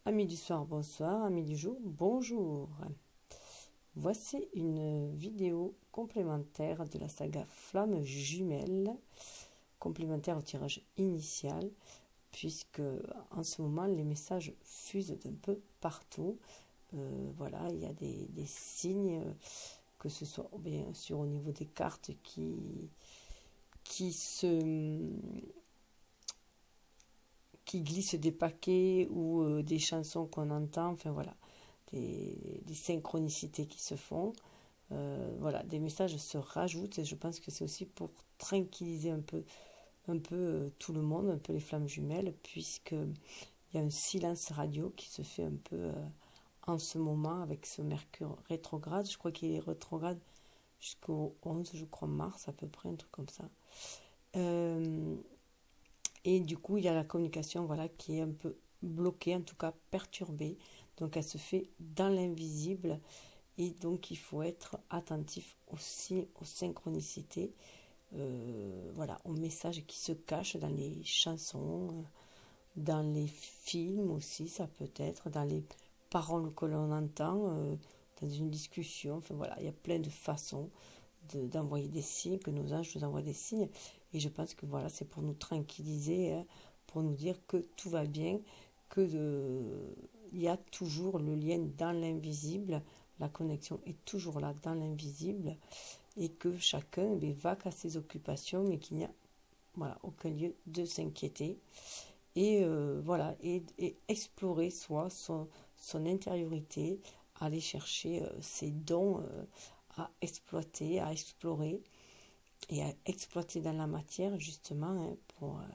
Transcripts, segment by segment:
Amis du soir, bonsoir. Amis du jour, bonjour. Voici une vidéo complémentaire de la saga Flamme Jumelle, complémentaire au tirage initial, puisque en ce moment les messages fusent d'un peu partout. Voilà, il y a des signes, que ce soit bien sûr au niveau des cartes qui se qui glissent des paquets ou des chansons qu'on entend, enfin voilà, des synchronicités qui se font. Voilà, des messages se rajoutent et je pense que c'est aussi pour tranquilliser un peu tout le monde, un peu les flammes jumelles, puisqu'il y a un silence radio qui se fait un peu en ce moment avec ce Mercure rétrograde. Je crois qu'il est rétrograde jusqu'au 11, je crois, mars à peu près, un truc comme ça. Et du coup, il y a la communication, voilà, qui est un peu bloquée, en tout cas perturbée. Donc, elle se fait dans l'invisible. Et donc, il faut être attentif aussi aux synchronicités, voilà, aux messages qui se cachent dans les chansons, dans les films aussi, ça peut être, dans les paroles que l'on entend, dans une discussion. Enfin, voilà, il y a plein de façons d'envoyer des signes, que nos anges nous envoient des signes. Et je pense que voilà, c'est pour nous tranquilliser, hein, pour nous dire que tout va bien, il y a toujours le lien dans l'invisible, la connexion est toujours là dans l'invisible, et que chacun va qu'à ses occupations, mais qu'il n'y a voilà, aucun lieu de s'inquiéter. Et voilà, et explorer son intériorité, aller chercher ses dons à exploiter, à explorer et à exploiter dans la matière justement, hein,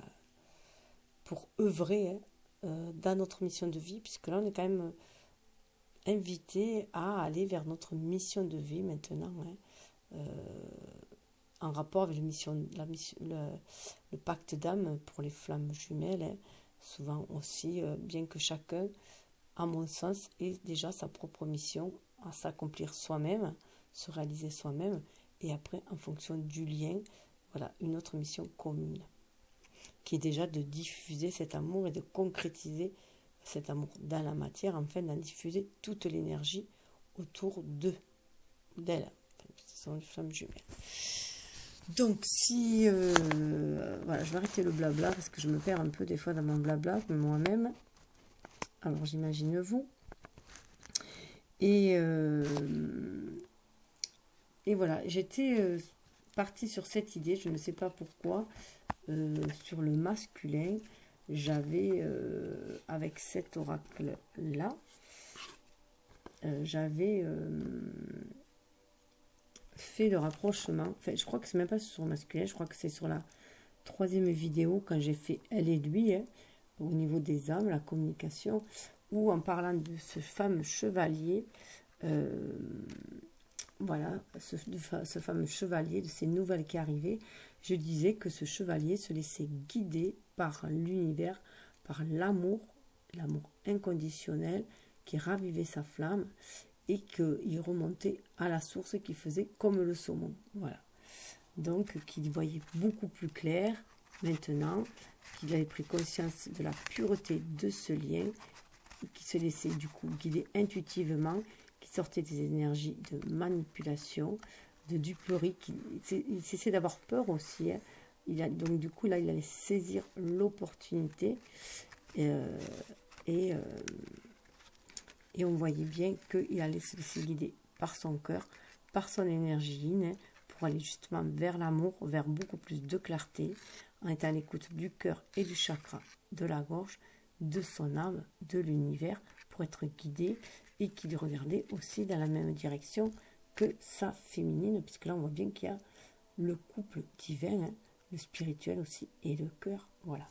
pour œuvrer, hein, dans notre mission de vie, puisque là on est quand même invité à aller vers notre mission de vie maintenant, hein, en rapport avec le pacte d'âme pour les flammes jumelles, hein, souvent aussi, bien que chacun, à mon sens, ait déjà sa propre mission à s'accomplir soi-même, se réaliser soi-même, et après, en fonction du lien, voilà, une autre mission commune, qui est déjà de diffuser cet amour et de concrétiser cet amour dans la matière, afin d'en diffuser toute l'énergie autour d'elle. Ce sont les flammes jumelles. Donc, si... voilà, je vais arrêter le blabla, parce que je me perds un peu des fois dans mon blabla, moi-même. Alors, j'imagine vous. Et voilà, j'étais partie sur cette idée, je ne sais pas pourquoi, sur le masculin, j'avais, avec cet oracle-là, j'avais fait le rapprochement. Enfin, je crois que c'est même pas sur le masculin, je crois que c'est sur la troisième vidéo, quand j'ai fait elle et lui, hein, au niveau des âmes, la communication, ou en parlant de ce fameux chevalier, voilà, ce fameux chevalier, de ces nouvelles qui arrivaient, je disais que ce chevalier se laissait guider par l'univers, par l'amour inconditionnel qui ravivait sa flamme, et qu'il remontait à la source, qui faisait comme le saumon. Voilà. Donc, qu'il voyait beaucoup plus clair maintenant, qu'il avait pris conscience de la pureté de ce lien, qui se laissait du coup guider intuitivement, qui sortait des énergies de manipulation, de duperie. Il cessait d'avoir peur aussi, hein. Donc du coup, là, il allait saisir l'opportunité, et on voyait bien qu'il allait se laisser guider par son cœur, par son énergie yin, hein, pour aller justement vers l'amour, vers beaucoup plus de clarté, en étant à l'écoute du cœur et du chakra de la gorge, de son âme, de l'univers, pour être guidé, et qu'il regardait aussi dans la même direction que sa féminine, puisque là on voit bien qu'il y a le couple divin, hein, le spirituel aussi, et le cœur, voilà.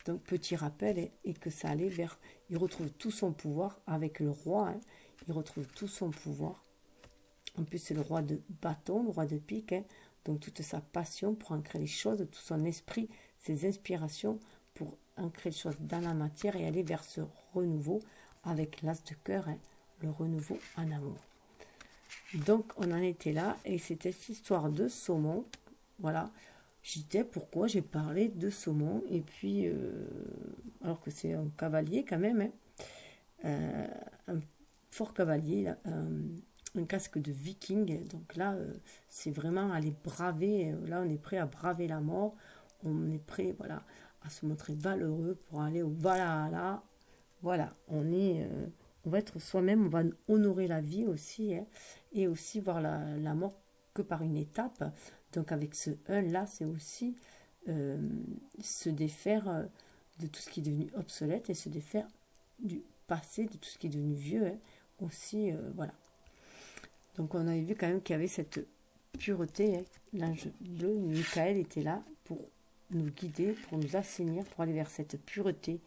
Donc petit rappel, et que ça allait vers... Il retrouve tout son pouvoir avec le roi, hein, il retrouve tout son pouvoir. En plus, c'est le roi de bâton, le roi de pique, hein, donc toute sa passion pour ancrer les choses, tout son esprit, ses inspirations pour ancrer les choses dans la matière et aller vers ce renouveau avec l'as de cœur, hein, le renouveau en amour. Donc, on en était là, et c'était cette histoire de saumon, voilà. Je disais pourquoi j'ai parlé de saumon, et puis, alors que c'est un cavalier quand même, hein. un fort cavalier, là, un casque de viking. Donc là, c'est vraiment aller braver. Là, on est prêt à braver la mort. On est prêt, voilà, à se montrer valeureux pour aller au Valhalla. Voilà, on va être soi-même, on va honorer la vie aussi, hein, et aussi voir la mort que par une étape. Donc avec ce 1 là, c'est aussi euh, se défaire de tout ce qui est devenu obsolète et se défaire du passé, de tout ce qui est devenu vieux, hein, aussi, voilà. Donc on avait vu quand même qu'il y avait cette pureté, hein. L'ange bleu, Michael, était là pour nous guider, pour nous assainir, pour aller vers cette pureté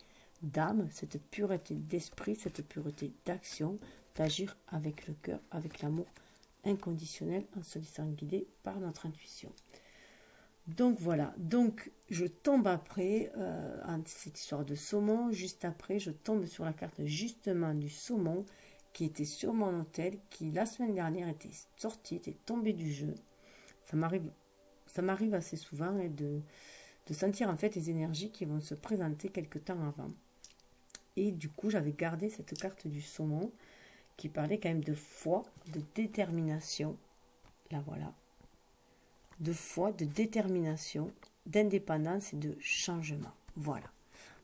d'âme, cette pureté d'esprit, cette pureté d'action, d'agir avec le cœur, avec l'amour inconditionnel, en se laissant guider par notre intuition. Donc voilà, donc je tombe après, cette histoire de saumon, juste après, je tombe sur la carte justement du saumon, qui était sur mon hôtel, qui la semaine dernière était sorti, était tombé du jeu. Ça m'arrive assez souvent, hein, de sentir en fait les énergies qui vont se présenter quelque temps avant. Et du coup, j'avais gardé cette carte du saumon qui parlait quand même de foi, de détermination. Là, voilà. De foi, de détermination, d'indépendance et de changement. Voilà.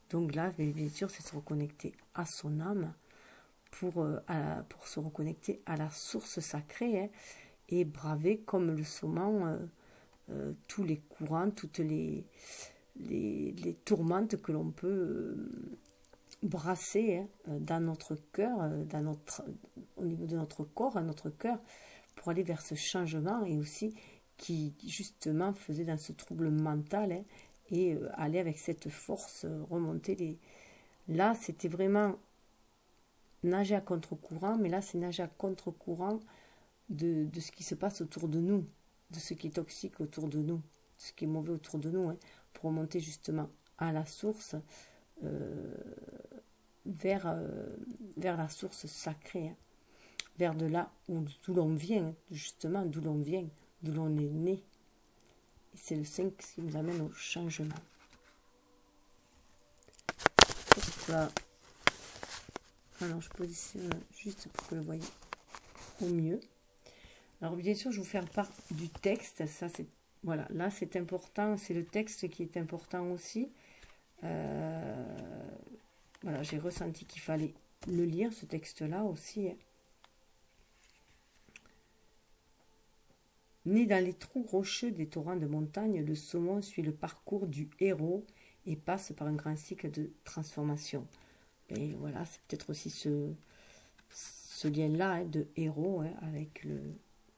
Donc là, bien sûr, c'est se reconnecter à son âme pour se reconnecter à la source sacrée, hein, et braver comme le saumon tous les courants, toutes les tourmentes que l'on peut brasser, hein, dans notre cœur, au niveau de notre corps, à notre cœur, pour aller vers ce changement, et aussi qui justement faisait dans ce trouble mental, hein, et aller avec cette force, remonter les... Là, c'était vraiment nager à contre-courant, mais là, c'est nager à contre-courant de ce qui se passe autour de nous, de ce qui est toxique autour de nous, de ce qui est mauvais autour de nous, hein, pour remonter justement à la source, vers la source sacrée, hein, vers de là d'où l'on vient, justement, d'où l'on vient, d'où l'on est né. Et c'est le 5 qui nous amène au changement. Hop là. Alors, je positionne juste pour que vous le voyez au mieux. Alors, bien sûr, je vais vous faire part du texte. Ça, c'est, voilà, là, c'est important. C'est le texte qui est important aussi. Voilà, j'ai ressenti qu'il fallait le lire, ce texte-là aussi. Né dans les trous rocheux des torrents de montagne, le saumon suit le parcours du héros et passe par un grand cycle de transformation. Et voilà, c'est peut-être aussi ce lien-là, hein, de héros, hein, avec le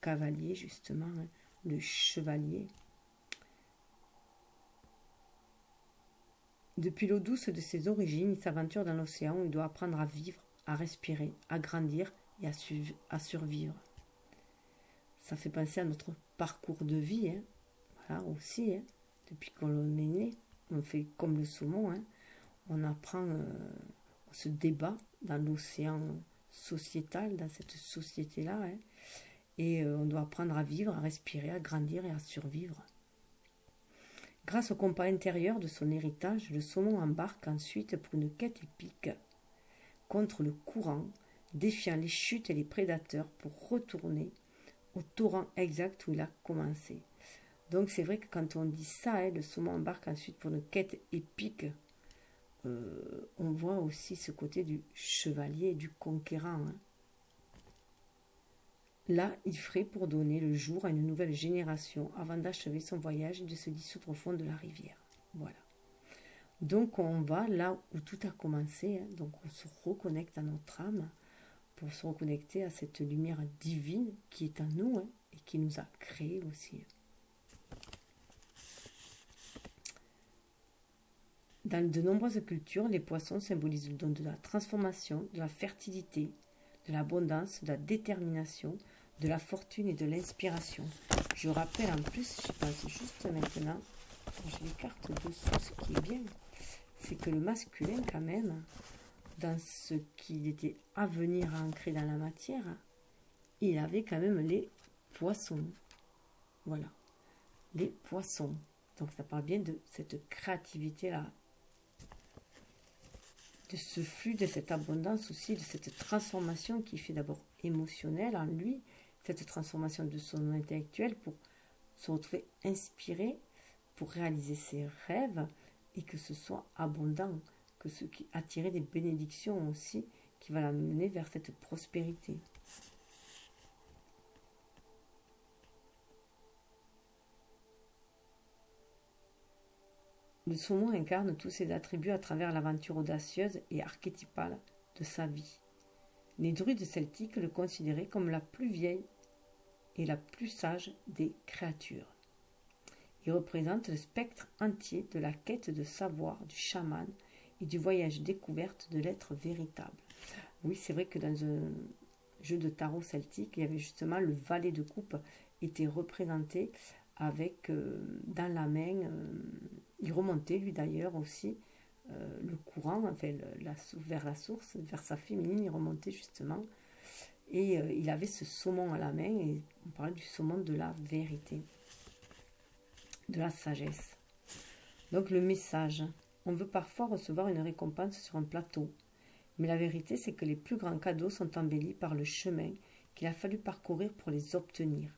cavalier, justement, hein, le chevalier. Depuis l'eau douce de ses origines, il s'aventure dans l'océan où il doit apprendre à vivre, à respirer, à grandir et à survivre. Ça fait penser à notre parcours de vie, hein. Voilà, aussi, hein. Depuis qu'on est né, on fait comme le saumon, hein. On apprend, on se débat dans l'océan sociétal, dans cette société-là, hein. Et on doit apprendre à vivre, à respirer, à grandir et à survivre. Grâce au compas intérieur de son héritage, le saumon embarque ensuite pour une quête épique contre le courant, défiant les chutes et les prédateurs pour retourner au torrent exact où il a commencé. Donc c'est vrai que quand on dit ça, hein, le saumon embarque ensuite pour une quête épique, on voit aussi ce côté du chevalier, du conquérant, hein. Là, il ferait pour donner le jour à une nouvelle génération avant d'achever son voyage et de se dissoudre au fond de la rivière. Voilà. Donc on va là où tout a commencé, hein. Donc on se reconnecte à notre âme pour se reconnecter à cette lumière divine qui est en nous, hein, et qui nous a créés aussi. Dans de nombreuses cultures, les poissons symbolisent le don de la transformation, de la fertilité, de l'abondance, de la détermination, de la fortune et de l'inspiration. Je rappelle en plus, je pense juste maintenant, quand j'ai les cartes dessous, ce qui est bien, c'est que le masculin quand même, dans ce qu'il était à venir à ancrer dans la matière, il avait quand même les poissons. Voilà, les poissons. Donc ça parle bien de cette créativité-là. de ce flux, de cette abondance aussi, de cette transformation qui fait d'abord émotionnelle en lui, cette transformation de son intellectuel pour se retrouver inspiré, pour réaliser ses rêves et que ce soit abondant, que ce qui attirer des bénédictions aussi qui va l'amener vers cette prospérité. Le saumon incarne tous ses attributs à travers l'aventure audacieuse et archétypale de sa vie. Les druides celtiques le considéraient comme la plus vieille et la plus sage des créatures. Il représente le spectre entier de la quête de savoir du chaman et du voyage découverte de l'être véritable. Oui, c'est vrai que dans un jeu de tarot celtique, il y avait justement le valet de coupe était représenté avec dans la main, il remontait lui d'ailleurs aussi le courant, enfin, vers la source, vers sa féminine, il remontait justement. Et il avait ce saumon à la main, et on parlait du saumon de la vérité, de la sagesse. Donc le message, on veut parfois recevoir une récompense sur un plateau, mais la vérité c'est que les plus grands cadeaux sont embellis par le chemin qu'il a fallu parcourir pour les obtenir.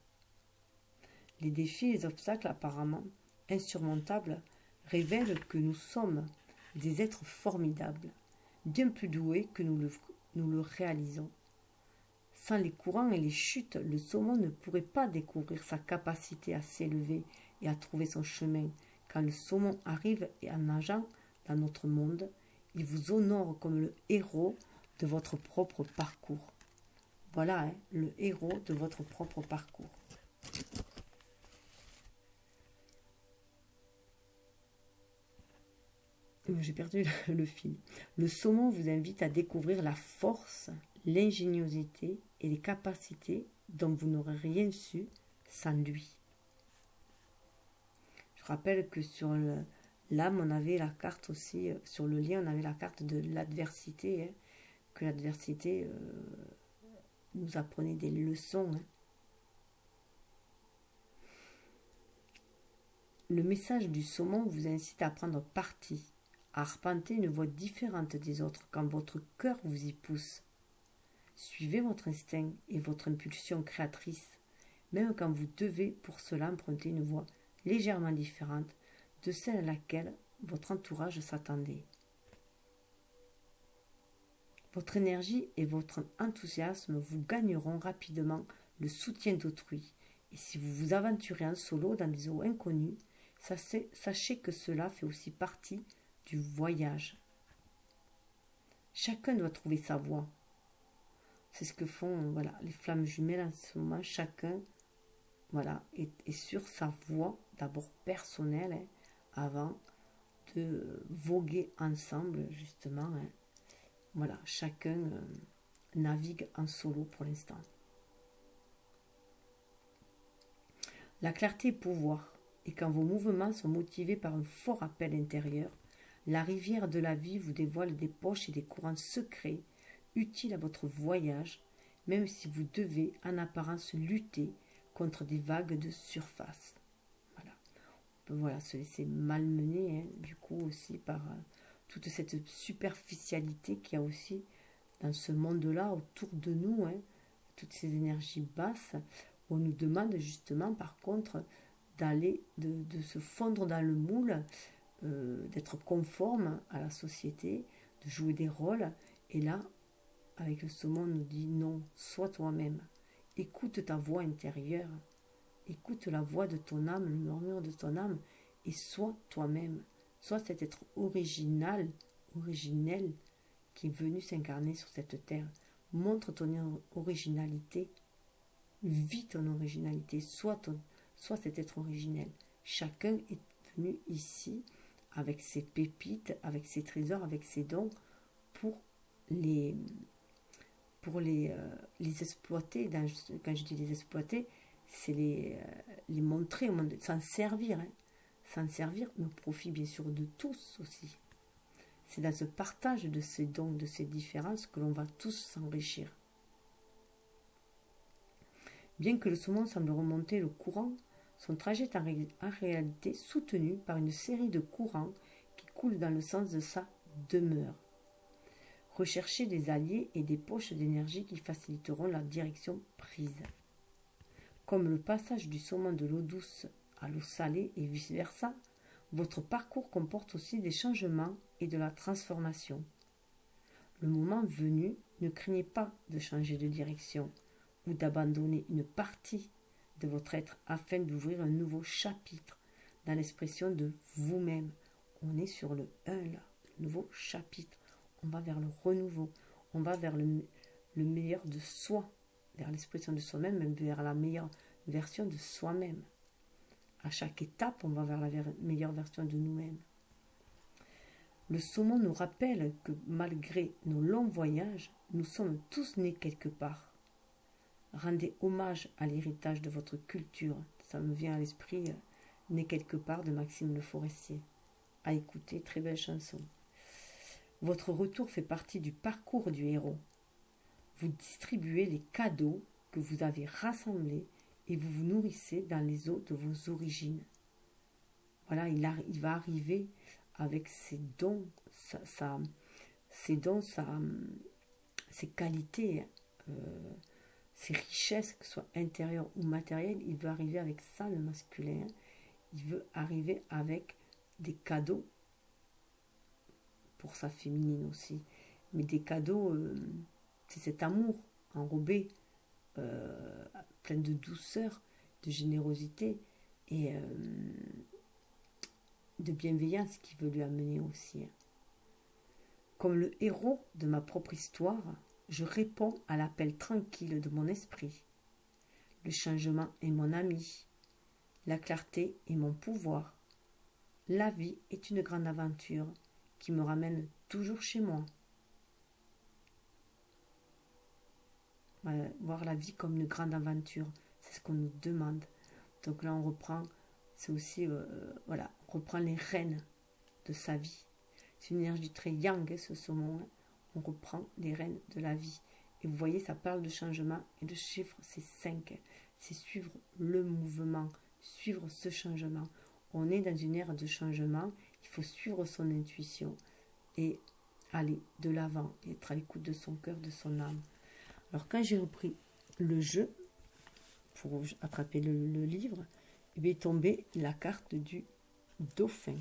Les défis et les obstacles apparemment insurmontables révèlent que nous sommes des êtres formidables, bien plus doués que nous le réalisons. Sans les courants et les chutes, le saumon ne pourrait pas découvrir sa capacité à s'élever et à trouver son chemin. Quand le saumon arrive et en nageant dans notre monde, il vous honore comme le héros de votre propre parcours. Voilà, hein, le héros de votre propre parcours. J'ai perdu le fil. Le saumon vous invite à découvrir la force, l'ingéniosité et les capacités dont vous n'aurez rien su sans lui. Je rappelle que sur l'âme, on avait la carte aussi, sur le lien, on avait la carte de l'adversité, hein, que l'adversité nous apprenait des leçons. Hein. Le message du saumon vous incite à prendre parti, à arpenter une voie différente des autres quand votre cœur vous y pousse. Suivez votre instinct et votre impulsion créatrice, même quand vous devez pour cela emprunter une voie légèrement différente de celle à laquelle votre entourage s'attendait. Votre énergie et votre enthousiasme vous gagneront rapidement le soutien d'autrui, et si vous vous aventurez en solo dans des eaux inconnues, sachez que cela fait aussi partie du voyage. Chacun doit trouver sa voie. C'est ce que font les flammes jumelles en ce moment. Chacun est sur sa voie, d'abord personnelle, hein, avant de voguer ensemble, justement. Hein. Chacun navigue en solo pour l'instant. La clarté est pouvoir, et quand vos mouvements sont motivés par un fort appel intérieur, la rivière de la vie vous dévoile des poches et des courants secrets utiles à votre voyage, même si vous devez en apparence lutter contre des vagues de surface. On peut se laisser malmener, hein, du coup aussi par toute cette superficialité qu'il y a aussi dans ce monde-là autour de nous, hein, toutes ces énergies basses. On nous demande justement par contre d'aller, de se fondre dans le moule, d'être conforme à la société, de jouer des rôles. Et là, avec le saumon, on nous dit non, sois toi-même. Écoute ta voix intérieure. Écoute la voix de ton âme, le murmure de ton âme, et sois toi-même. Sois cet être original, originel, qui est venu s'incarner sur cette terre. Montre ton originalité. Vis ton originalité. Sois cet être originel. Chacun est venu ici avec ses pépites, avec ses trésors, avec ses dons, pour les exploiter. Quand je dis les exploiter, c'est les montrer au monde, s'en servir, hein. S'en servir, mais au profit bien sûr de tous aussi. C'est dans ce partage de ces dons, de ces différences, que l'on va tous s'enrichir. Bien que le saumon semble remonter le courant, son trajet est en réalité soutenu par une série de courants qui coulent dans le sens de sa demeure. Recherchez des alliés et des poches d'énergie qui faciliteront la direction prise. Comme le passage du saumon de l'eau douce à l'eau salée et vice-versa, votre parcours comporte aussi des changements et de la transformation. Le moment venu, ne craignez pas de changer de direction ou d'abandonner une partie de votre être afin d'ouvrir un nouveau chapitre dans l'expression de vous-même. On est sur le 1 là, le nouveau chapitre. On va vers le renouveau, on va vers le meilleur de soi, vers l'expression de soi-même, même vers la meilleure version de soi-même. À chaque étape, on va vers la meilleure version de nous-mêmes. Le saumon nous rappelle que malgré nos longs voyages, nous sommes tous nés quelque part. Rendez hommage à l'héritage de votre culture. Ça me vient à l'esprit, Né quelque part de Maxime Le Forestier. À écouter, très belle chanson. Votre retour fait partie du parcours du héros. Vous distribuez les cadeaux que vous avez rassemblés et vous vous nourrissez dans les eaux de vos origines. Voilà, il va arriver avec ses dons, ses qualités, ses richesses, que ce soit intérieures ou matérielles. Il veut arriver avec ça, le masculin. Il veut arriver avec des cadeaux pour sa féminine aussi. Mais des cadeaux, c'est cet amour enrobé, plein de douceur, de générosité et de bienveillance qu'il veut lui amener aussi. Comme le héros de ma propre histoire, je réponds à l'appel tranquille de mon esprit. Le changement est mon ami. La clarté est mon pouvoir. La vie est une grande aventure qui me ramène toujours chez moi. Voir la vie comme une grande aventure, c'est ce qu'on nous demande. Donc là, on reprend, c'est aussi, on reprend les rênes de sa vie. C'est une énergie très yang, ce saumon. On reprend les rênes de la vie. Et vous voyez, ça parle de changement et le chiffre, c'est 5. C'est suivre le mouvement, suivre ce changement. On est dans une ère de changement, il faut suivre son intuition et aller de l'avant, être à l'écoute de son cœur, de son âme. Alors quand j'ai repris le jeu pour attraper le livre, il est tombé la carte du dauphin,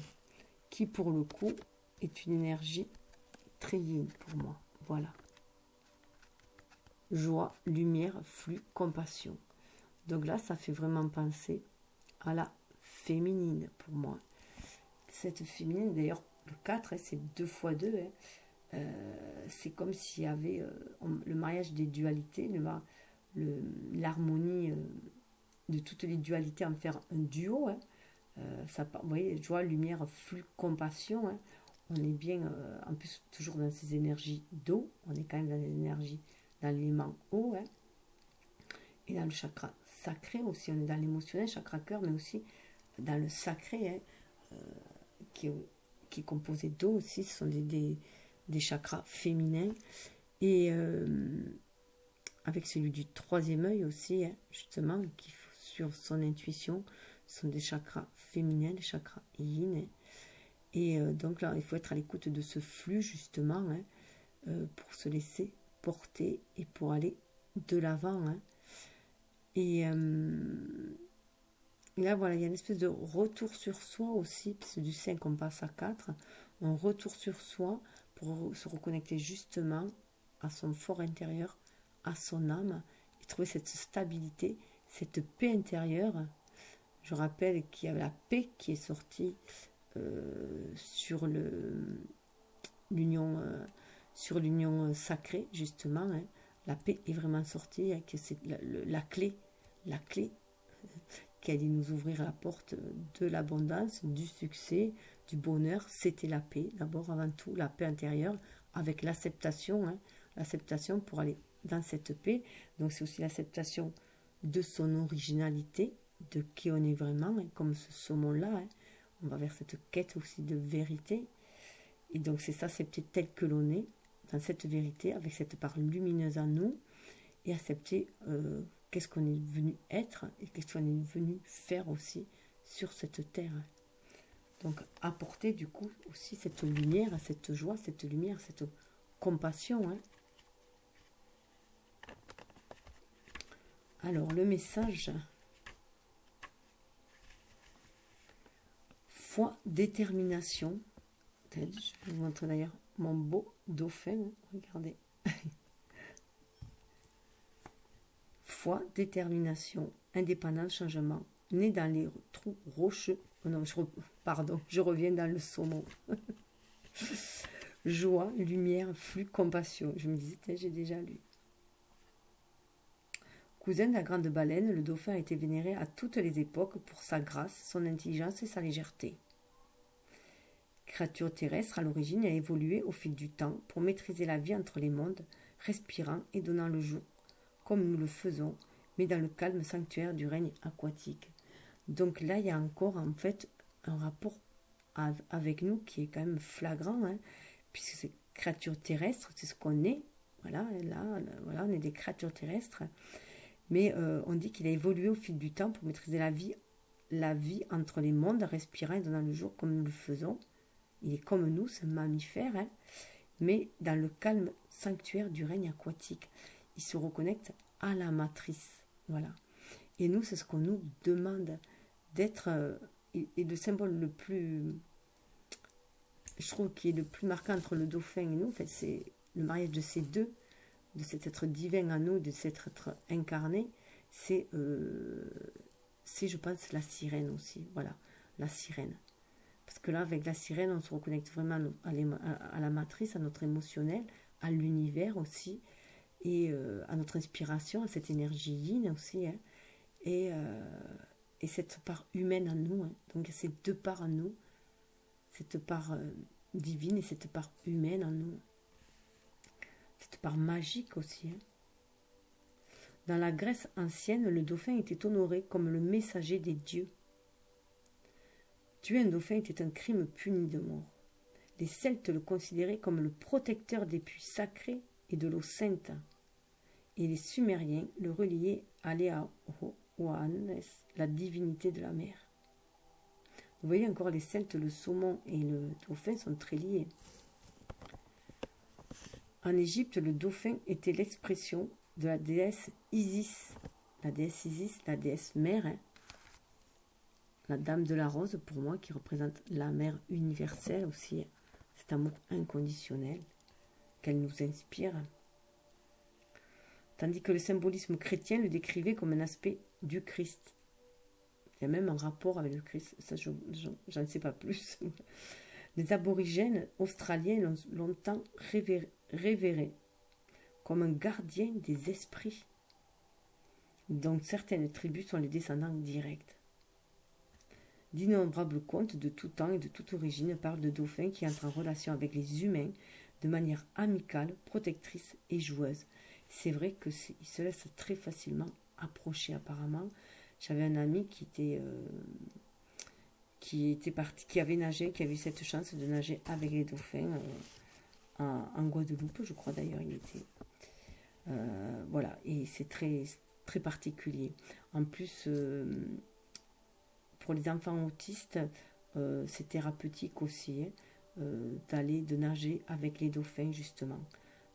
qui pour le coup est une énergie très yin pour moi. Voilà. Joie, lumière, flux, compassion. Donc là, ça fait vraiment penser à la féminine pour moi. Cette féminine, d'ailleurs, le 4, c'est 2 x 2. C'est comme s'il y avait le mariage des dualités, l'harmonie de toutes les dualités, en faire un duo. Vous voyez, joie, lumière, flux, compassion. On est bien, en plus, toujours dans ces énergies d'eau. On est quand même dans les énergies, dans l'élément eau. Et dans le chakra sacré aussi, on est dans l'émotionnel, chakra cœur, mais aussi dans le sacré, qui est composé d'eau aussi. Ce sont des chakras féminins. Et avec celui du 3e œil aussi, justement, qui sur son intuition, ce sont des chakras féminins, des chakras yin. Et donc là, il faut être à l'écoute de ce flux, justement, pour se laisser porter et pour aller de l'avant. Et là, voilà, il y a une espèce de retour sur soi aussi, parce que du 5, on passe à 4. Un retour sur soi pour se reconnecter justement à son fort intérieur, à son âme, et trouver cette stabilité, cette paix intérieure. Je rappelle qu'il y a la paix qui est sortie sur l'union sacrée, justement. La paix est vraiment sortie, que c'est la clé qui allait nous ouvrir la porte de l'abondance, du succès, du bonheur. C'était la paix, d'abord, avant tout, la paix intérieure, avec l'acceptation, l'acceptation pour aller dans cette paix. Donc c'est aussi l'acceptation de son originalité, de qui on est vraiment, comme ce saumon-là. On va vers cette quête aussi de vérité. Et donc c'est s'accepter tel que l'on est, dans cette vérité, avec cette part lumineuse en nous, et accepter qu'est-ce qu'on est venu être et qu'est-ce qu'on est venu faire aussi sur cette terre. Donc apporter du coup aussi cette lumière, cette joie, cette lumière, cette compassion. Hein. Alors, le message. Foi, détermination. Je vais vous montrer d'ailleurs mon beau dauphin. Regardez. Foi, détermination, indépendance, changement. Né dans les trous rocheux. Oh non, pardon, je reviens dans le saumon. Joie, lumière, flux, compassion. Je me disais, j'ai déjà lu. Cousin de la grande baleine, le dauphin a été vénéré à toutes les époques pour sa grâce, son intelligence et sa légèreté. Créature terrestre, à l'origine, elle a évolué au fil du temps pour maîtriser la vie entre les mondes, respirant et donnant le jour, comme nous le faisons, mais dans le calme sanctuaire du règne aquatique. Donc là, il y a encore en fait un rapport avec nous qui est quand même flagrant, hein, puisque c'est créature terrestre, c'est ce qu'on est. Voilà, voilà, on est des créatures terrestres. Mais on dit qu'il a évolué au fil du temps pour maîtriser la vie entre les mondes, respirant et donnant le jour comme nous le faisons. Il est comme nous, c'est un mammifère, hein, mais dans le calme sanctuaire du règne aquatique. Il se reconnecte à la matrice. Voilà. Et nous, c'est ce qu'on nous demande d'être. Et le symbole le plus, je trouve, qui est le plus marquant entre le dauphin et nous, en fait, c'est le mariage de ces deux, de cet être divin à nous, de cet être incarné. C'est, je pense, la sirène aussi. Voilà, la sirène. Parce que là, avec la sirène, on se reconnecte vraiment à la matrice, à notre émotionnel, à l'univers aussi, et à notre inspiration, à cette énergie yin aussi, hein, et cette part humaine en nous. Hein. Donc, ces deux parts en nous, cette part divine et cette part humaine en nous. Cette part magique aussi. Hein. Dans la Grèce ancienne, le dauphin était honoré comme le messager des dieux. Tuer un dauphin était un crime puni de mort. Les Celtes le considéraient comme le protecteur des puits sacrés et de l'eau sainte. Et les Sumériens le reliaient à Léaoannes, la divinité de la mer. Vous voyez encore, les Celtes, le saumon et le dauphin sont très liés. En Égypte, le dauphin était l'expression de la déesse Isis. La déesse Isis, la déesse mère, hein. La dame de la rose, pour moi, qui représente la mère universelle aussi, cet amour inconditionnel qu'elle nous inspire. Tandis que le symbolisme chrétien le décrivait comme un aspect du Christ. Il y a même un rapport avec le Christ, ça j'en sais pas plus. Les aborigènes australiens l'ont longtemps révéré comme un gardien des esprits, dont certaines tribus sont les descendants directs. D'innombrables contes de tout temps et de toute origine parlent de dauphins qui entrent en relation avec les humains de manière amicale, protectrice et joueuse. C'est vrai qu'ils se laissent très facilement approcher apparemment. J'avais un ami qui avait nagé, qui avait eu cette chance de nager avec les dauphins en Guadeloupe, je crois d'ailleurs il était. Voilà, et c'est très, très particulier. En plus, pour les enfants autistes, c'est thérapeutique aussi, hein, de nager avec les dauphins justement.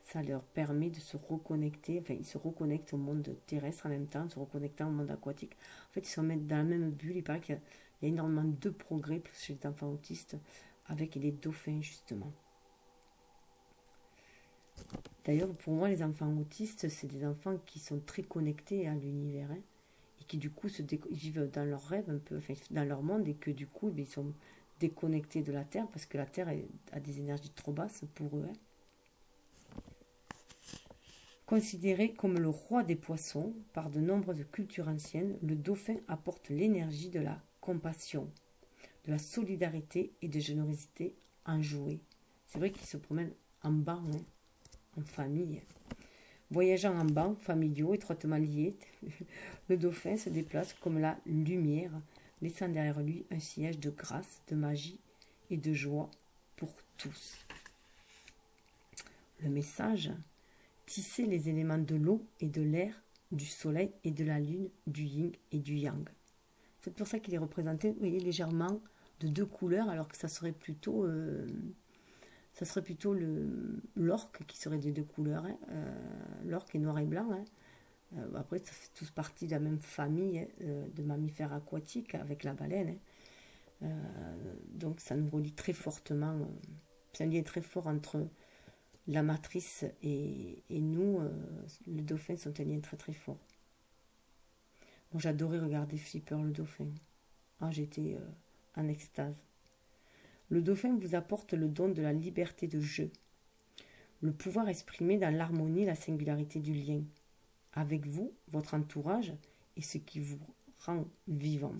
Ça leur permet de se reconnecter, enfin ils se reconnectent au monde terrestre en même temps, se reconnectant au monde aquatique. En fait, ils se mettent dans la même bulle. Il paraît qu'il y a énormément de progrès chez les enfants autistes avec les dauphins justement. D'ailleurs, pour moi, les enfants autistes, c'est des enfants qui sont très connectés à l'univers, hein, et qui du coup vivent dans leurs rêves un peu, enfin, dans leur monde, et que du coup, ils sont déconnectés de la Terre parce que la Terre a des énergies trop basses pour eux. Hein. Considéré comme le roi des poissons par de nombreuses cultures anciennes, le dauphin apporte l'énergie de la compassion, de la solidarité et de générosité enjouée. C'est vrai qu'il se promène en banc, hein, en famille. Voyageant en banc, familiaux, étroitement liés, le dauphin se déplace comme la lumière, laissant derrière lui un sillage de grâce, de magie et de joie pour tous. Le message: tisser les éléments de l'eau et de l'air, du soleil et de la lune, du yin et du yang. C'est pour ça qu'il est représenté, vous voyez, légèrement de deux couleurs, alors que ça serait plutôt Ça serait plutôt l'orque qui serait des deux couleurs. Hein. L'orque est noir et blanc. Hein. Après, ça fait tous partie de la même famille de mammifères aquatiques avec la baleine. Hein. Donc ça nous relie très fortement. C'est un lien très fort entre la matrice et nous. Le dauphin sont un lien très très fort. Bon, j'adorais regarder Flipper le dauphin. Ah, j'étais en extase. Le dauphin vous apporte le don de la liberté de jeu, le pouvoir exprimé dans l'harmonie et la singularité du lien, avec vous, votre entourage et ce qui vous rend vivant.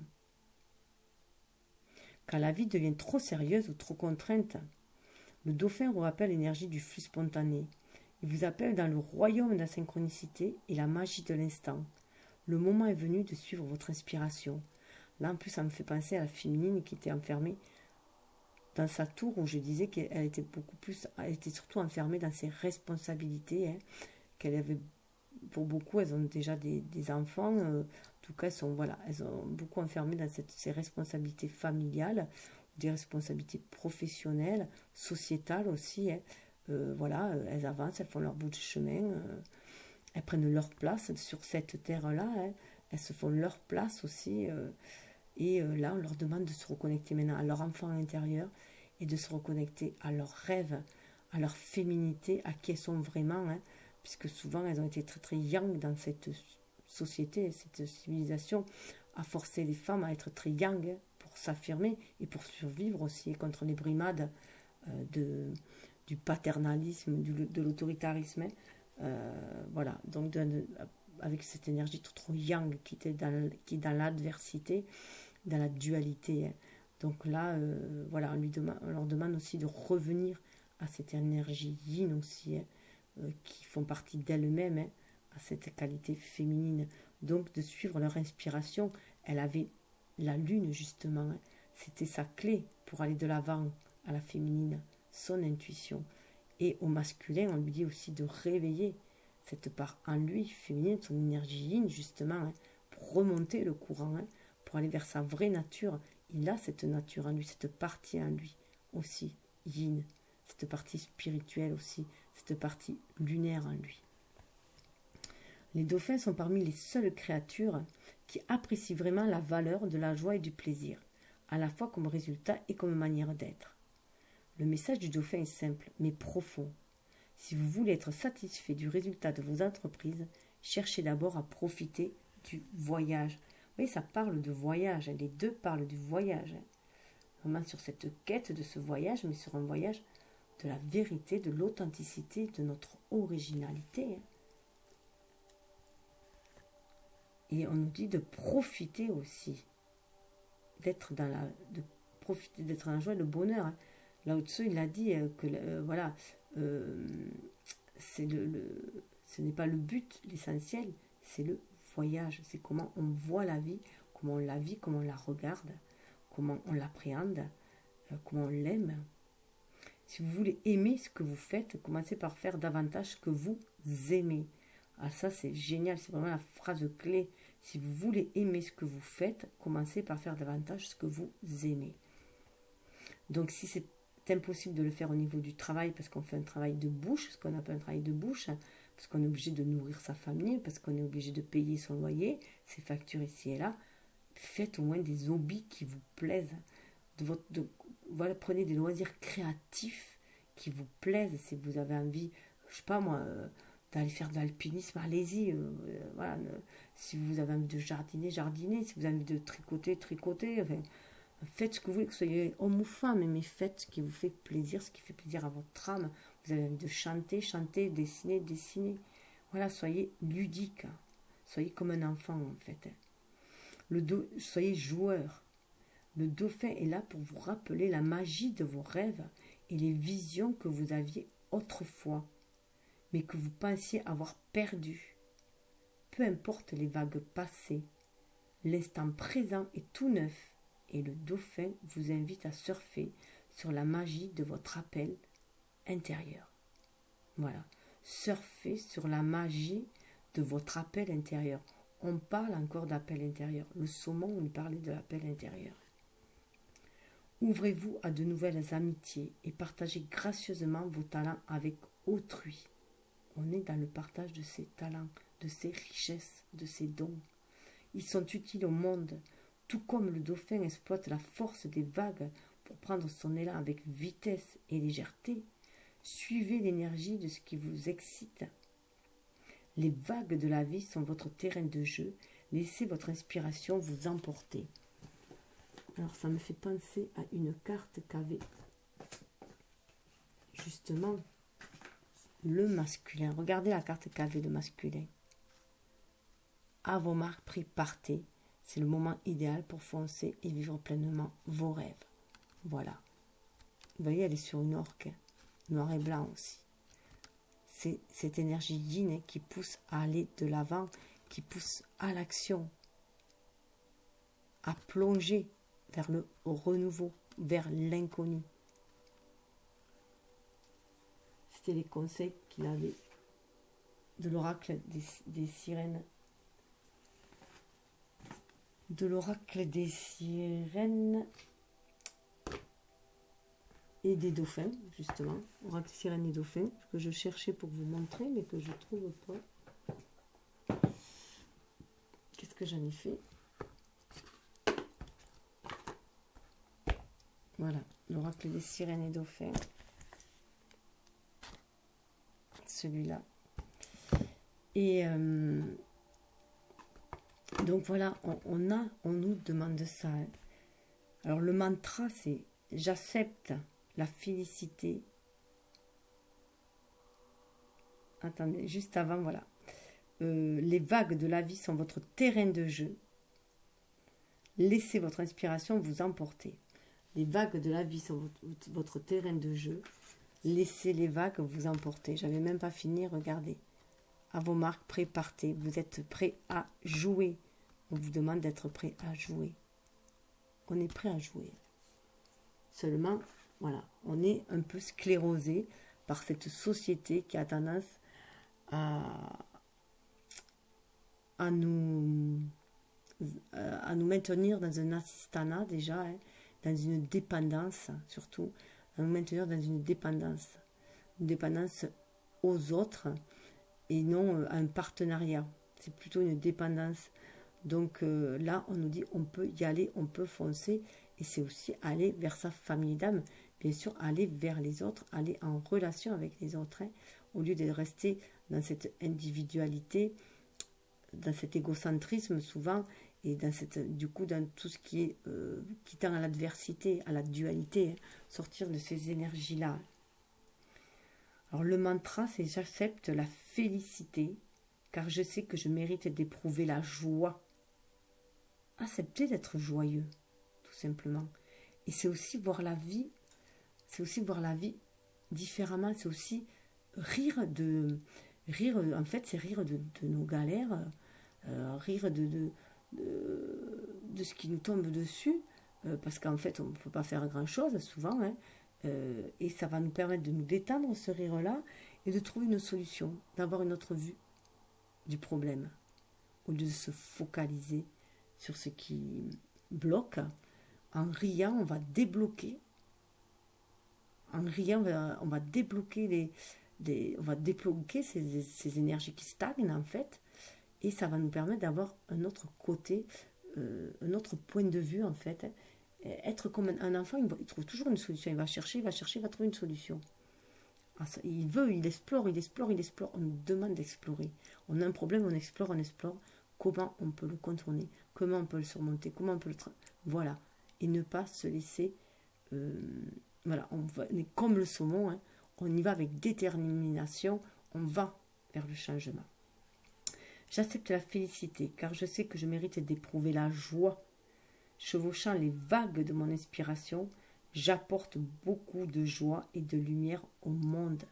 Quand la vie devient trop sérieuse ou trop contrainte, le dauphin vous rappelle l'énergie du flux spontané. Il vous appelle dans le royaume de la synchronicité et la magie de l'instant. Le moment est venu de suivre votre inspiration. Là, en plus, ça me fait penser à la féminine qui était enfermée dans sa tour, où je disais qu'elle était beaucoup plus, elle était surtout enfermée dans ses responsabilités, hein, qu'elle avait, pour beaucoup, elles ont déjà des enfants, en tout cas, elles ont beaucoup enfermé dans ces responsabilités familiales, des responsabilités professionnelles, sociétales aussi, hein. Voilà, elles avancent, elles font leur bout de chemin, elles prennent leur place sur cette terre-là, hein. Elles se font leur place aussi, et là, on leur demande de se reconnecter maintenant à leur enfant intérieur et de se reconnecter à leurs rêves, à leur féminité, à qui elles sont vraiment, hein, puisque souvent elles ont été très très yang dans cette société, cette civilisation, à forcer les femmes à être très yang, hein, pour s'affirmer et pour survivre aussi contre les brimades du paternalisme, de l'autoritarisme. Hein. Voilà, donc avec cette énergie trop yang qui est dans l'adversité, dans la dualité. Hein. Donc là, voilà, on leur demande aussi de revenir à cette énergie yin aussi, hein, qui font partie d'elles-mêmes, hein, à cette qualité féminine. Donc de suivre leur inspiration. Elle avait la lune justement, hein. C'était sa clé pour aller de l'avant à la féminine, son intuition. Et au masculin, on lui dit aussi de réveiller cette part en lui, féminine, son énergie yin justement, hein, pour remonter le courant, hein, pour aller vers sa vraie nature. Il a cette nature en lui, cette partie en lui aussi, yin, cette partie spirituelle aussi, cette partie lunaire en lui. Les dauphins sont parmi les seules créatures qui apprécient vraiment la valeur de la joie et du plaisir, à la fois comme résultat et comme manière d'être. Le message du dauphin est simple, mais profond. Si vous voulez être satisfait du résultat de vos entreprises, cherchez d'abord à profiter du voyage. Vous voyez, ça parle de voyage, les deux parlent du voyage. Vraiment sur cette quête de ce voyage, mais sur un voyage de la vérité, de l'authenticité, de notre originalité. Et on nous dit de profiter aussi, d'être dans la joie et le bonheur. Lao Tzu, il a dit que voilà, ce n'est pas le but, l'essentiel, c'est le voyage. C'est comment on voit la vie, comment on la vit, comment on la regarde, comment on l'appréhende, comment on l'aime. Si vous voulez aimer ce que vous faites, commencez par faire davantage ce que vous aimez. Alors ça, c'est génial, c'est vraiment la phrase clé. Si vous voulez aimer ce que vous faites, commencez par faire davantage ce que vous aimez. Donc si c'est impossible de le faire au niveau du travail parce qu'on fait un travail de bouche, ce qu'on appelle un travail de bouche, parce qu'on est obligé de nourrir sa famille, parce qu'on est obligé de payer son loyer, ses factures ici et là, faites au moins des hobbies qui vous plaisent. Voilà, prenez des loisirs créatifs qui vous plaisent. Si vous avez envie, je sais pas moi, d'aller faire de l'alpinisme, allez-y. Voilà, si vous avez envie de jardiner, jardinez. Si vous avez envie de tricoter, tricotez. Enfin, faites ce que vous voulez, que ce soit homme ou femme, mais faites ce qui vous fait plaisir, ce qui fait plaisir à votre âme. Vous avez envie de chanter, chanter, dessiner, dessiner. Voilà, soyez ludique. Soyez comme un enfant, en fait. Soyez joueur. Le dauphin est là pour vous rappeler la magie de vos rêves et les visions que vous aviez autrefois, mais que vous pensiez avoir perdues. Peu importe les vagues passées, l'instant présent est tout neuf et le dauphin vous invite à surfer sur la magie de votre appel intérieur. Voilà, surfer sur la magie de votre appel intérieur. On parle encore d'appel intérieur. Le saumon, on parlait de l'appel intérieur. Ouvrez-vous à de nouvelles amitiés et partagez gracieusement vos talents avec autrui. On est dans le partage de ses talents, de ses richesses, de ses dons. Ils sont utiles au monde, tout comme le dauphin exploite la force des vagues pour prendre son élan avec vitesse et légèreté. Suivez l'énergie de ce qui vous excite. Les vagues de la vie sont votre terrain de jeu. Laissez votre inspiration vous emporter. Alors ça me fait penser à une carte qu'avait justement le masculin. Regardez la carte qu'avait le masculin. À vos marques, pris, partez. C'est le moment idéal pour foncer et vivre pleinement vos rêves. Voilà. Vous voyez, elle est sur une orque, noir et blanc aussi. C'est cette énergie yin qui pousse à aller de l'avant, qui pousse à l'action, à plonger vers le renouveau, vers l'inconnu. C'était les conseils qu'il avait de l'oracle des sirènes. De l'oracle des sirènes et des dauphins, justement. Oracle sirène et dauphins, que je cherchais pour vous montrer, mais que je ne trouve pas. Qu'est-ce que j'en ai fait? Voilà, l'oracle des sirènes et dauphins. Celui-là. Et donc voilà, on nous demande ça. Hein. Alors le mantra, c'est « J'accepte la félicité ». Attendez, juste avant, voilà. Les vagues de la vie sont votre terrain de jeu. Laissez votre inspiration vous emporter. Les vagues de la vie sont votre terrain de jeu. Laissez les vagues vous emporter. J'avais même pas fini, regardez. À vos marques, prêts, partez. Vous êtes prêts à jouer. On vous demande d'être prêt à jouer. On est prêt à jouer. Seulement, voilà, on est un peu sclérosé par cette société qui a tendance à nous maintenir dans un assistanat déjà, hein, dans une dépendance surtout, à nous maintenir dans une dépendance aux autres et non à un partenariat. C'est plutôt une dépendance. Donc là, on nous dit on peut y aller, on peut foncer. Et c'est aussi aller vers sa famille d'âme. Bien sûr, aller vers les autres, aller en relation avec les autres. Hein, au lieu de rester dans cette individualité, dans cet égocentrisme souvent, et dans du coup dans tout ce qui est qui tend à l'adversité, à la dualité. Hein, sortir de ces énergies-là. Alors le mantra, c'est « J'accepte la félicité, car je sais que je mérite d'éprouver la joie. » Accepter d'être joyeux, tout simplement. Et c'est aussi voir la vie, différemment. C'est aussi rire, en fait, c'est rire de nos galères, rire de ce qui nous tombe dessus, parce qu'en fait, on ne peut pas faire grand-chose, souvent, hein, et ça va nous permettre de nous détendre, ce rire-là, et de trouver une solution, d'avoir une autre vue du problème, au lieu de se focaliser sur ce qui bloque. En riant, on va débloquer. En riant, on va débloquer on va débloquer ces énergies qui stagnent, en fait. Et ça va nous permettre d'avoir un autre côté, un autre point de vue, en fait. Être comme un enfant, il trouve toujours une solution. Il va chercher, il va trouver une solution. Il explore. On nous demande d'explorer. On a un problème, on explore. Comment on peut le contourner, comment on peut le surmonter, comment on peut le... Voilà. Et ne pas se laisser... voilà, on est comme le saumon, hein, on y va avec détermination, on va vers le changement. J'accepte la félicité, car je sais que je mérite d'éprouver la joie. Chevauchant les vagues de mon inspiration, j'apporte beaucoup de joie et de lumière au monde.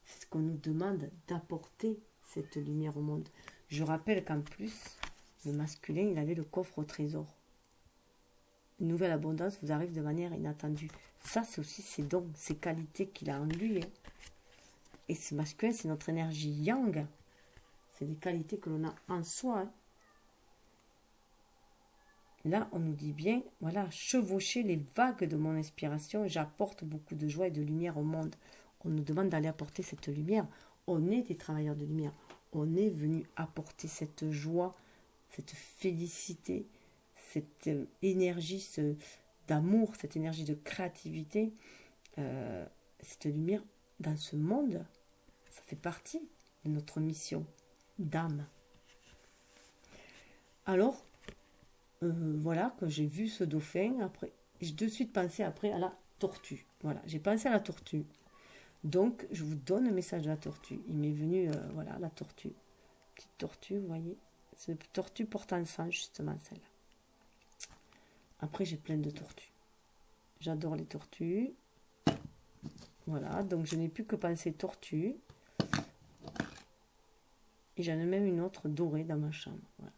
C'est ce qu'on nous demande, d'apporter cette lumière au monde. Je rappelle qu'en plus, le masculin, il avait le coffre au trésor. Une nouvelle abondance vous arrive de manière inattendue. Ça, c'est aussi ses dons, ses qualités qu'il a en lui. Hein. Et ce masculin, c'est notre énergie yang. C'est des qualités que l'on a en soi. Hein. là, on nous dit bien, voilà, chevaucher les vagues de mon inspiration, j'apporte beaucoup de joie et de lumière au monde. On nous demande d'aller apporter cette lumière. On est des travailleurs de lumière. On est venu apporter cette joie, cette félicité, cette énergie d'amour, cette énergie de créativité, cette lumière dans ce monde. Ça fait partie de notre mission d'âme. Alors, voilà, que j'ai vu ce dauphin, après, j'ai de suite pensé après à la tortue. Voilà, j'ai pensé à la tortue. Donc, je vous donne le message de la tortue. Il m'est venu, voilà, la tortue. Petite tortue, vous voyez. C'est une tortue portant sang, justement, celle-là. Après, j'ai plein de tortues. J'adore les tortues. Voilà, donc je n'ai plus que penser tortue. Et j'en ai même une autre dorée dans ma chambre. Voilà.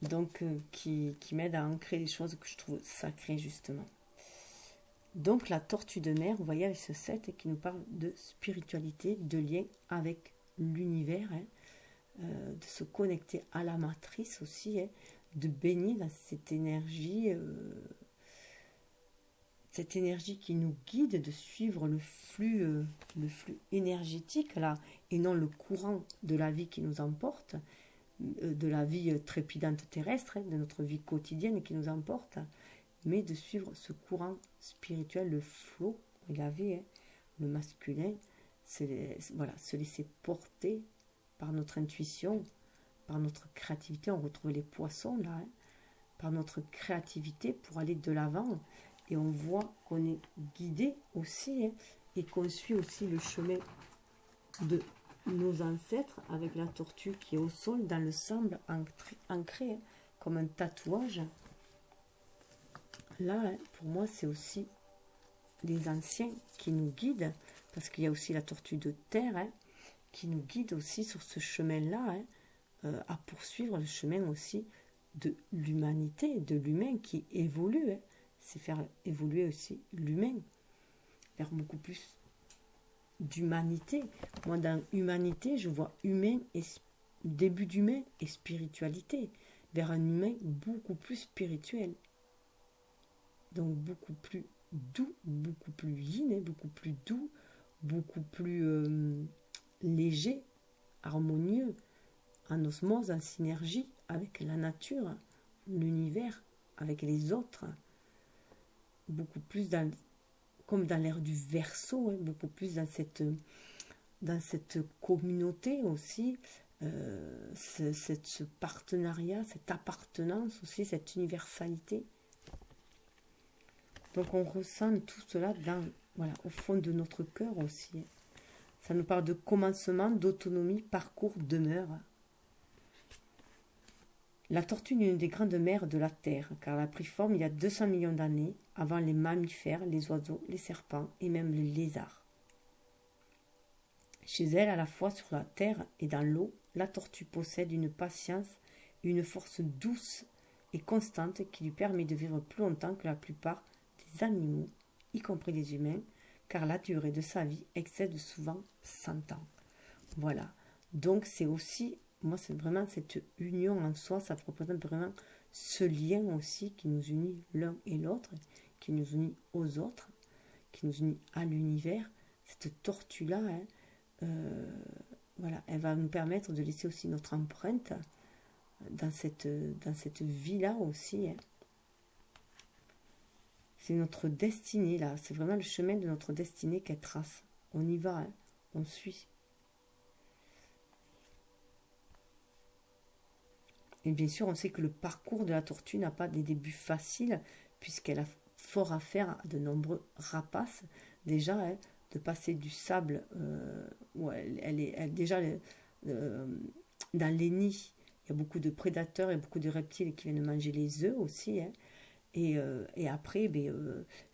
Donc, qui m'aide à ancrer les choses que je trouve sacrées, justement. Donc, la tortue de mer, vous voyez, avec ce 7 qui nous parle de spiritualité, de lien avec l'univers, hein, de se connecter à la matrice aussi, hein, de baigner dans cette énergie qui nous guide, de suivre le flux énergétique, là, et non le courant de la vie qui nous emporte, de la vie trépidante terrestre, hein, de notre vie quotidienne qui nous emporte, mais de suivre ce courant spirituel, le flot, la vie, hein, le masculin, voilà, se laisser porter par notre intuition, par notre créativité. On retrouve les poissons là, hein, par notre créativité pour aller de l'avant. Et on voit qu'on est guidé aussi, hein, et qu'on suit aussi le chemin de nos ancêtres avec la tortue qui est au sol, dans le sable, ancré, hein, comme un tatouage. Là, hein, pour moi, c'est aussi les anciens qui nous guident, parce qu'il y a aussi la tortue de terre, hein, qui nous guide aussi sur ce chemin-là, hein, à poursuivre le chemin aussi de l'humanité, de l'humain qui évolue. Hein. C'est faire évoluer aussi l'humain vers beaucoup plus d'humanité. Moi, dans humanité, je vois humain et début d'humain et spiritualité, vers un humain beaucoup plus spirituel. Donc beaucoup plus doux, beaucoup plus yin, hein, beaucoup plus doux, beaucoup plus léger, harmonieux, en osmose, en synergie avec la nature, l'univers, avec les autres. Beaucoup plus comme dans l'ère du Verseau, hein, beaucoup plus dans cette communauté aussi, ce partenariat, cette appartenance aussi, cette universalité. Donc on ressent tout cela voilà, au fond de notre cœur aussi. Ça nous parle de commencement, d'autonomie, parcours, demeure. La tortue est une des grandes mères de la Terre, car elle a pris forme il y a 200 millions d'années, avant les mammifères, les oiseaux, les serpents et même les lézards. Chez elle, à la fois sur la terre et dans l'eau, la tortue possède une patience et une force douce et constante qui lui permet de vivre plus longtemps que la plupart des animaux, y compris les humains, car la durée de sa vie excède souvent 100 ans. Voilà. Donc c'est aussi, moi c'est vraiment cette union en soi, ça représente vraiment ce lien aussi qui nous unit l'un et l'autre, qui nous unit aux autres, qui nous unit à l'univers. Cette tortue-là, hein, voilà, elle va nous permettre de laisser aussi notre empreinte dans cette vie-là aussi. Hein. C'est notre destinée, là. C'est vraiment le chemin de notre destinée qu'elle trace. On y va, hein. On suit. Et bien sûr, on sait que le parcours de la tortue n'a pas des débuts faciles, puisqu'elle a fort à faire à de nombreux rapaces. Déjà, hein, de passer du sable, où elle est déjà dans les nids, il y a beaucoup de prédateurs et beaucoup de reptiles qui viennent manger les œufs aussi. Hein. Et après,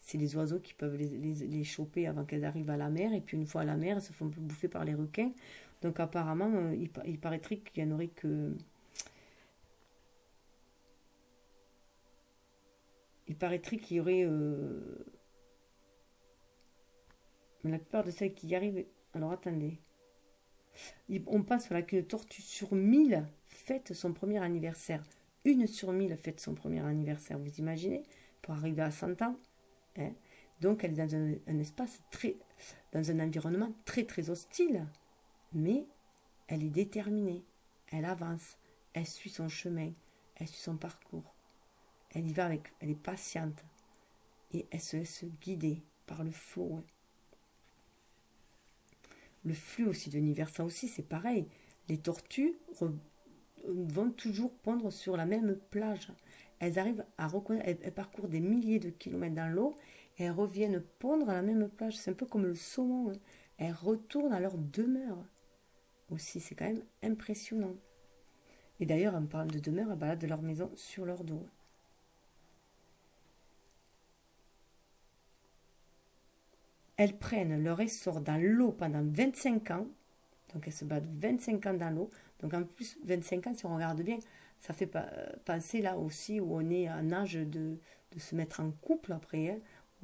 c'est les oiseaux qui peuvent les choper avant qu'elles arrivent à la mer. Et puis une fois à la mer, elles se font bouffer par les requins. Donc apparemment, il paraîtrait qu'il n'y en aurait que... Il paraîtrait qu'il y aurait... Mais la plupart de celles qui y arrivent... Alors attendez. On pense voilà, qu'une tortue sur 1000 fête son premier anniversaire. 1 sur 1000 fête son premier anniversaire, vous imaginez, pour arriver à 100 ans, hein. Donc elle est dans un espace dans un environnement très hostile, mais elle est déterminée, elle avance, elle suit son chemin, elle suit son parcours, elle y va elle est patiente, et elle se laisse guider par le flot. Le flux aussi de l'univers, ça aussi c'est pareil. Les tortues vont toujours pondre sur la même plage. Elles arrivent à reconnaître, elles parcourent des milliers de kilomètres dans l'eau et elles reviennent pondre à la même plage. C'est un peu comme le saumon. Elles retournent à leur demeure. Aussi, c'est quand même impressionnant. Et d'ailleurs, en parlant de demeure, elles baladent leur maison sur leur dos. Elles prennent leur essor dans l'eau pendant 25 ans. Donc elles se battent 25 ans dans l'eau. Donc en plus, 25 ans, si on regarde bien, ça fait penser là aussi où on est en âge de se mettre en couple après. Hein.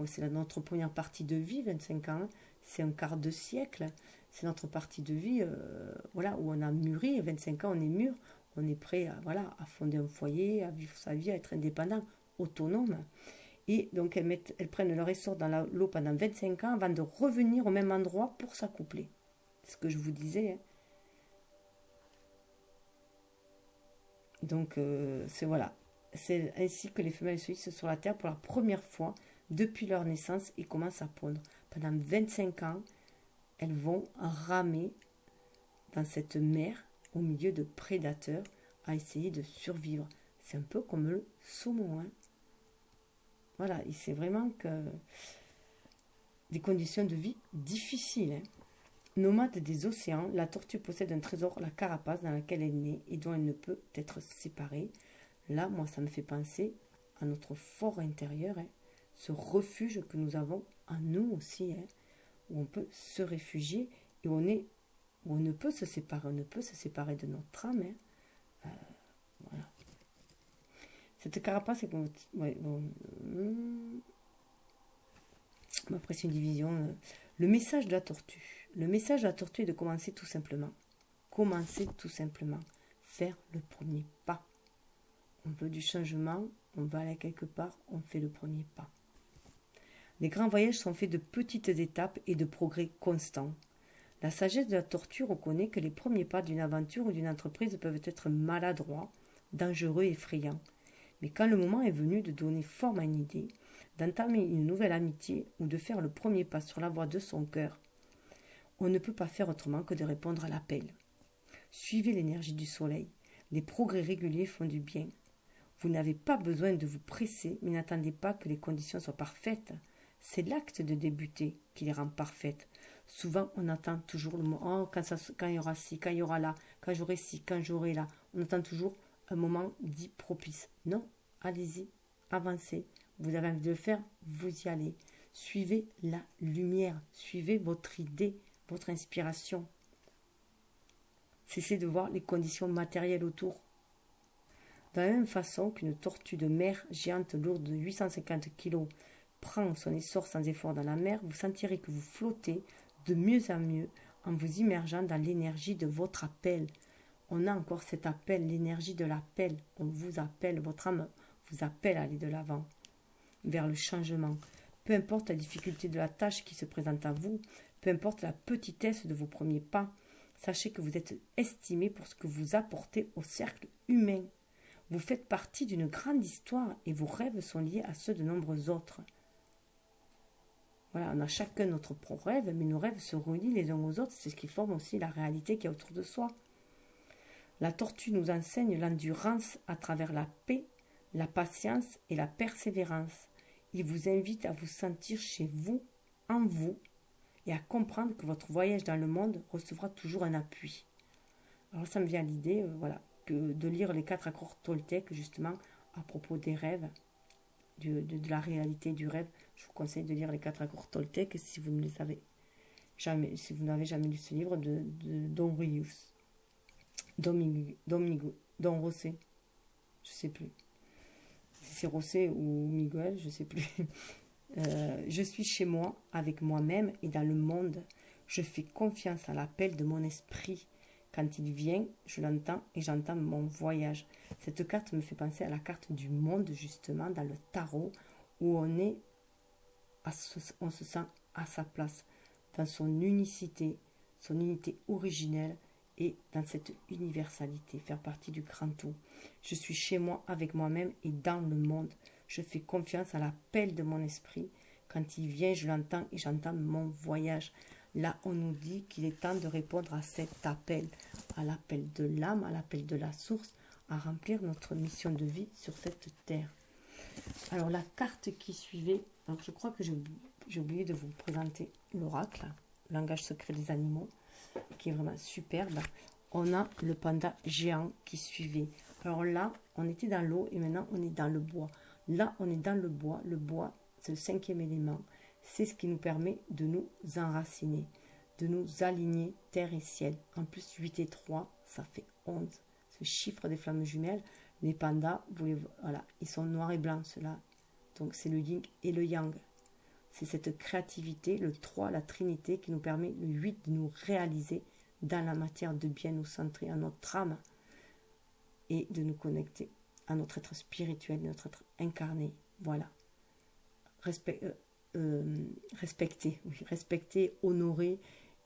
C'est notre première partie de vie, 25 ans. C'est un quart de siècle. C'est notre partie de vie voilà, où on a mûri. 25 ans, on est mûr. On est prêt à fonder un foyer, à vivre sa vie, à être indépendant, autonome. Et donc elles prennent leur essor dans l'eau pendant 25 ans avant de revenir au même endroit pour s'accoupler. C'est ce que je vous disais. Hein. Donc c'est ainsi que les femelles se hissent sur la terre pour la première fois depuis leur naissance et commencent à pondre. Pendant 25 ans, elles vont ramer dans cette mer au milieu de prédateurs à essayer de survivre. C'est un peu comme le saumon. Hein. Voilà, et c'est vraiment que des conditions de vie difficiles. Hein. Nomade des océans, la tortue possède un trésor, la carapace dans laquelle elle naît et dont elle ne peut être séparée. Là, moi, ça me fait penser à notre fort intérieur, hein, ce refuge que nous avons en nous aussi, hein, où on peut se réfugier et où on ne peut se séparer, on ne peut se séparer de notre âme. Hein. Voilà. Cette carapace est comme... Ouais, bon, après, c'est une division. Le message de la tortue. Le message de la tortue est de commencer tout simplement. Commencer tout simplement. Faire le premier pas. On veut du changement, on va aller quelque part, on fait le premier pas. Les grands voyages sont faits de petites étapes et de progrès constants. La sagesse de la tortue reconnaît que les premiers pas d'une aventure ou d'une entreprise peuvent être maladroits, dangereux et effrayants. Mais quand le moment est venu de donner forme à une idée, d'entamer une nouvelle amitié ou de faire le premier pas sur la voie de son cœur, on ne peut pas faire autrement que de répondre à l'appel. Suivez l'énergie du soleil. Les progrès réguliers font du bien. Vous n'avez pas besoin de vous presser, mais n'attendez pas que les conditions soient parfaites. C'est l'acte de débuter qui les rend parfaites. Souvent, on attend toujours le moment, quand il y aura ci, quand il y aura là, quand j'aurai ci, quand j'aurai là. On attend toujours un moment dit propice. Non, allez-y, avancez. Vous avez envie de le faire, vous y allez. Suivez la lumière, suivez votre idée, votre inspiration. Cessez de voir les conditions matérielles autour. De la même façon qu'une tortue de mer géante lourde de 850 kg prend son essor sans effort dans la mer, vous sentirez que vous flottez de mieux en mieux en vous immergeant dans l'énergie de votre appel. On a encore cet appel, l'énergie de l'appel. On vous appelle, votre âme vous appelle à aller de l'avant, vers le changement. Peu importe la difficulté de la tâche qui se présente à vous, peu importe la petitesse de vos premiers pas, sachez que vous êtes estimé pour ce que vous apportez au cercle humain. Vous faites partie d'une grande histoire et vos rêves sont liés à ceux de nombreux autres. Voilà, on a chacun notre propre rêve, mais nos rêves se relient les uns aux autres, c'est ce qui forme aussi la réalité qui est autour de soi. La tortue nous enseigne l'endurance à travers la paix, la patience et la persévérance. Il vous invite à vous sentir chez vous, en vous, et à comprendre que votre voyage dans le monde recevra toujours un appui. Alors ça me vient à l'idée, que de lire les 4 accords Toltec, justement, à propos des rêves, de la réalité du rêve. Je vous conseille de lire les 4 accords Toltec si vous ne les avez jamais, si vous n'avez jamais lu ce livre de Don Rius. Don Rosé, je sais plus. Si c'est Rosé ou Miguel, je sais plus. Je suis chez moi, avec moi-même et dans le monde. Je fais confiance à l'appel de mon esprit. Quand il vient, je l'entends et j'entends mon voyage. Cette carte me fait penser à la carte du monde, justement, dans le tarot, où on se sent à sa place, dans son unicité originelle et dans cette universalité, faire partie du grand tout. Je suis chez moi, avec moi-même et dans le monde. Je fais confiance à l'appel de mon esprit. Quand il vient, je l'entends et j'entends mon voyage. Là, on nous dit qu'il est temps de répondre à cet appel, à l'appel de l'âme, à l'appel de la source, à remplir notre mission de vie sur cette terre. Alors, la carte qui suivait, alors je crois que j'ai oublié de vous présenter l'oracle, langage secret des animaux, qui est vraiment superbe. On a le panda géant qui suivait. Alors là, on était dans l'eau et maintenant on est dans le bois. Là, on est dans le bois. Le bois, c'est le 5e élément. C'est ce qui nous permet de nous enraciner, de nous aligner terre et ciel. En plus, 8 et 3, ça fait 11. Ce chiffre des flammes jumelles, les pandas, voilà, ils sont noirs et blancs, ceux-là. Donc, c'est le yin et le yang. C'est cette créativité, le 3, la trinité, qui nous permet, le 8, de nous réaliser dans la matière, de bien nous centrer en notre âme et de nous connecter à notre être spirituel, notre être incarné. Voilà. Respecter, honorer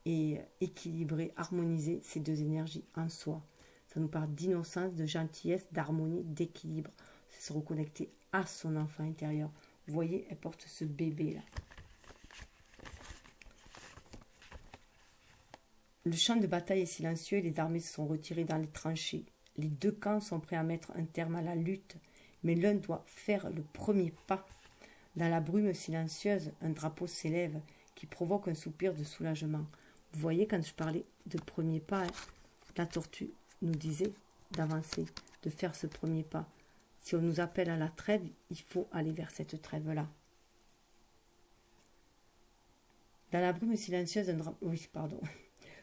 et équilibrer, harmoniser ces deux énergies en soi. Ça nous parle d'innocence, de gentillesse, d'harmonie, d'équilibre. C'est se reconnecter à son enfant intérieur. Vous voyez, elle porte ce bébé-là. Le champ de bataille est silencieux et les armées se sont retirées dans les tranchées. Les deux camps sont prêts à mettre un terme à la lutte, mais l'un doit faire le premier pas. Dans la brume silencieuse, un drapeau s'élève qui provoque un soupir de soulagement. Vous voyez, quand je parlais de premier pas, la tortue nous disait d'avancer, de faire ce premier pas. Si on nous appelle à la trêve, il faut aller vers cette trêve-là. Dans la brume silencieuse, un drapeau... Oui, pardon.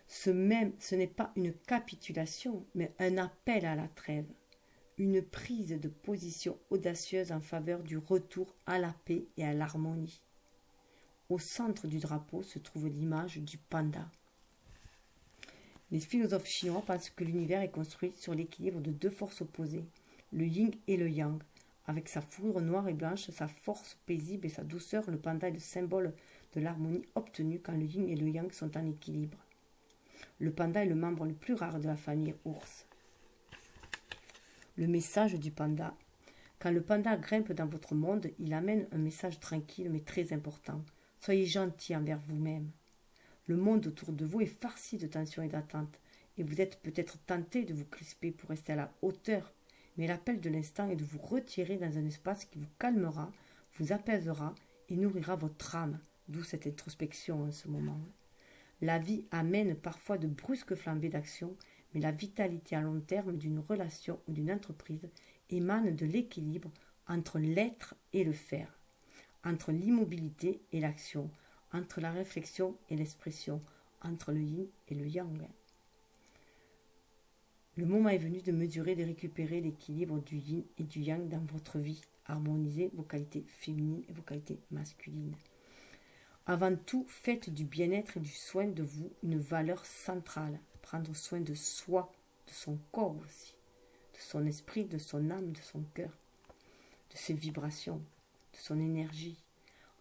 Ce n'est pas une capitulation, mais un appel à la trêve. Une prise de position audacieuse en faveur du retour à la paix et à l'harmonie. Au centre du drapeau se trouve l'image du panda. Les philosophes chinois pensent que l'univers est construit sur l'équilibre de deux forces opposées, le yin et le yang. Avec sa fourrure noire et blanche, sa force paisible et sa douceur, le panda est le symbole de l'harmonie obtenue quand le yin et le yang sont en équilibre. Le panda est le membre le plus rare de la famille ours. Le message du panda. Quand le panda grimpe dans votre monde, il amène un message tranquille mais très important. Soyez gentil envers vous-même. Le monde autour de vous est farci de tensions et d'attentes, et vous êtes peut-être tenté de vous crisper pour rester à la hauteur, mais l'appel de l'instant est de vous retirer dans un espace qui vous calmera, vous apaisera et nourrira votre âme, d'où cette introspection en ce moment. La vie amène parfois de brusques flambées d'action, mais la vitalité à long terme d'une relation ou d'une entreprise émane de l'équilibre entre l'être et le faire, entre l'immobilité et l'action, entre la réflexion et l'expression, entre le yin et le yang. Le moment est venu de mesurer, de récupérer l'équilibre du yin et du yang dans votre vie, harmoniser vos qualités féminines et vos qualités masculines. Avant tout, faites du bien-être et du soin de vous une valeur centrale. Prendre soin de soi, de son corps aussi, de son esprit, de son âme, de son cœur, de ses vibrations, de son énergie.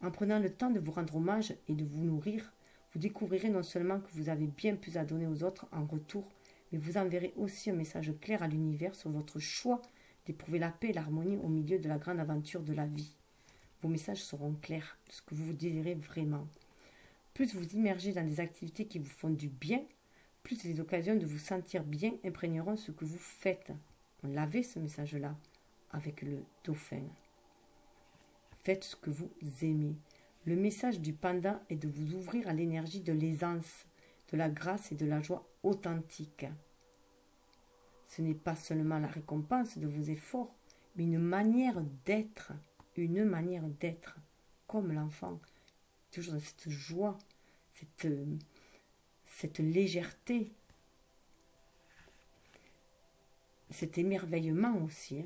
En prenant le temps de vous rendre hommage et de vous nourrir, vous découvrirez non seulement que vous avez bien plus à donner aux autres en retour, mais vous enverrez aussi un message clair à l'univers sur votre choix d'éprouver la paix et l'harmonie au milieu de la grande aventure de la vie. Vos messages seront clairs de ce que vous désirez vraiment. Plus vous immergez dans des activités qui vous font du bien, plus les occasions de vous sentir bien imprégneront ce que vous faites. On l'avait ce message-là avec le dauphin. Faites ce que vous aimez. Le message du panda est de vous ouvrir à l'énergie de l'aisance, de la grâce et de la joie authentique. Ce n'est pas seulement la récompense de vos efforts, mais une manière d'être, comme l'enfant, toujours dans cette joie, cette légèreté, cet émerveillement aussi.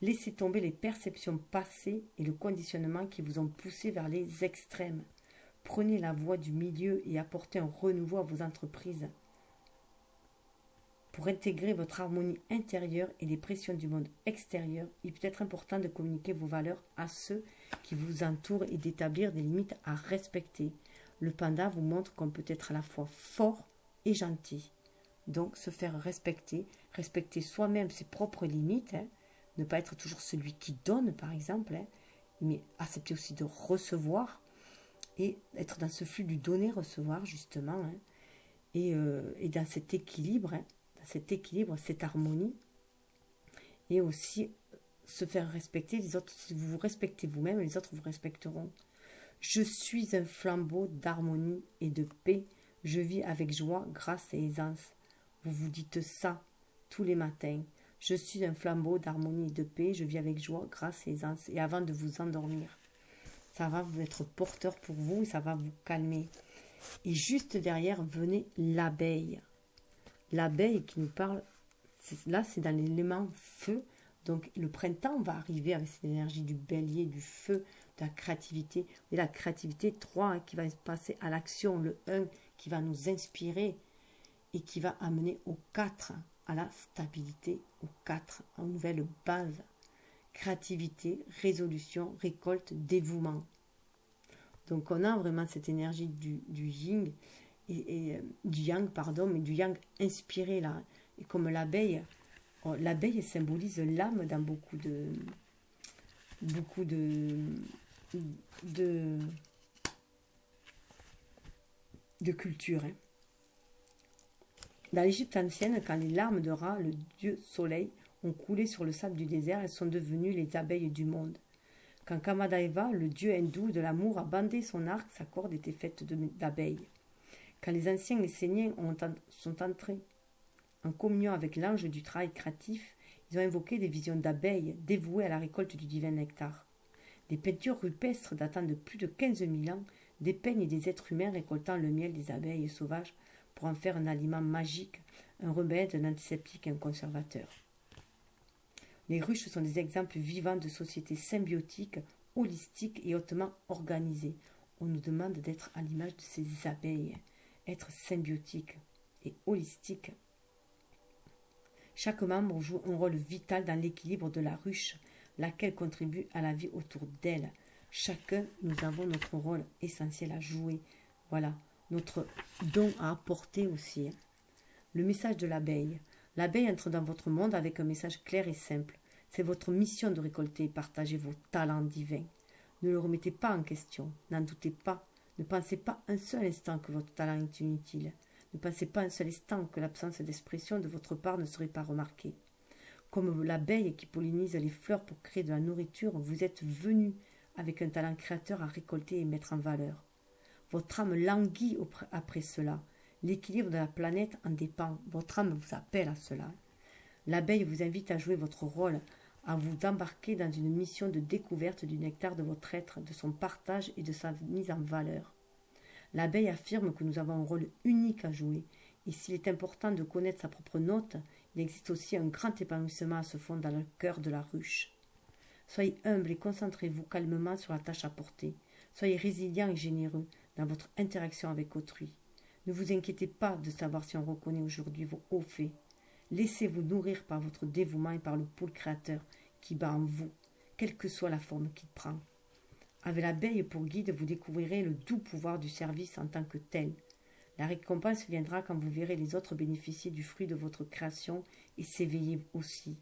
Laissez tomber les perceptions passées et le conditionnement qui vous ont poussé vers les extrêmes. Prenez la voie du milieu et apportez un renouveau à vos entreprises. Pour intégrer votre harmonie intérieure et les pressions du monde extérieur, il peut être important de communiquer vos valeurs à ceux qui vous entourent et d'établir des limites à respecter. Le panda vous montre qu'on peut être à la fois fort et gentil. Donc, se faire respecter, respecter soi-même ses propres limites, hein, ne pas être toujours celui qui donne, par exemple, hein, mais accepter aussi de recevoir et être dans ce flux du donner-recevoir, justement, hein, et dans cet équilibre, hein, cette harmonie, et aussi se faire respecter les autres. Si vous vous respectez vous-même, les autres vous respecteront. Je suis un flambeau d'harmonie et de paix. Je vis avec joie, grâce et aisance. Vous vous dites ça tous les matins. Je suis un flambeau d'harmonie et de paix. Je vis avec joie, grâce et aisance. Et avant de vous endormir, ça va vous être porteur pour vous et ça va vous calmer. Et juste derrière, venez l'abeille. L'abeille qui nous parle, là c'est dans l'élément feu. Donc le printemps va arriver avec cette énergie du bélier, du feu, de la créativité. Et la créativité, 3, hein, qui va passer à l'action, le 1 qui va nous inspirer et qui va amener au 4, à la stabilité, au 4, en nouvelle base. Créativité, résolution, récolte, dévouement. Donc on a vraiment cette énergie du yin et du yang, pardon, mais du yang inspiré là. Et comme l'abeille, l'abeille symbolise l'âme dans beaucoup de cultures. Hein. Dans l'Égypte ancienne, quand les larmes de Ra, le dieu soleil, ont coulé sur le sable du désert, elles sont devenues les abeilles du monde. Quand Kamadeva, le dieu hindou de l'amour, a bandé son arc, sa corde était faite d'abeilles. Quand les anciens Esséniens sont entrés en communion avec l'ange du travail créatif, ils ont invoqué des visions d'abeilles dévouées à la récolte du divin nectar. Des peintures rupestres datant de plus de 15 000 ans dépeignent des êtres humains récoltant le miel des abeilles sauvages pour en faire un aliment magique, un remède, un antiseptique et un conservateur. Les ruches sont des exemples vivants de sociétés symbiotiques, holistiques et hautement organisées. On nous demande d'être à l'image de ces abeilles, être symbiotique et holistique. Chaque membre joue un rôle vital dans l'équilibre de la ruche, laquelle contribue à la vie autour d'elle. Chacun, nous avons notre rôle essentiel à jouer. Voilà, notre don à apporter aussi. Le message de l'abeille. L'abeille entre dans votre monde avec un message clair et simple. C'est votre mission de récolter et partager vos talents divins. Ne le remettez pas en question, n'en doutez pas. Ne pensez pas un seul instant que votre talent est inutile. Ne pensez pas un seul instant que l'absence d'expression de votre part ne serait pas remarquée. Comme l'abeille qui pollinise les fleurs pour créer de la nourriture, vous êtes venu avec un talent créateur à récolter et mettre en valeur. Votre âme languit après cela. L'équilibre de la planète en dépend. Votre âme vous appelle à cela. L'abeille vous invite à jouer votre rôle, à vous embarquer dans une mission de découverte du nectar de votre être, de son partage et de sa mise en valeur. L'abeille affirme que nous avons un rôle unique à jouer, et s'il est important de connaître sa propre note, il existe aussi un grand épanouissement à se fondre dans le cœur de la ruche. Soyez humble et concentrez-vous calmement sur la tâche à porter. Soyez résilient et généreux dans votre interaction avec autrui. Ne vous inquiétez pas de savoir si on reconnaît aujourd'hui vos hauts faits. Laissez-vous nourrir par votre dévouement et par le pôle créateur qui bat en vous, quelle que soit la forme qu'il prend. Avec l'abeille pour guide, vous découvrirez le doux pouvoir du service en tant que tel. La récompense viendra quand vous verrez les autres bénéficier du fruit de votre création et s'éveiller aussi.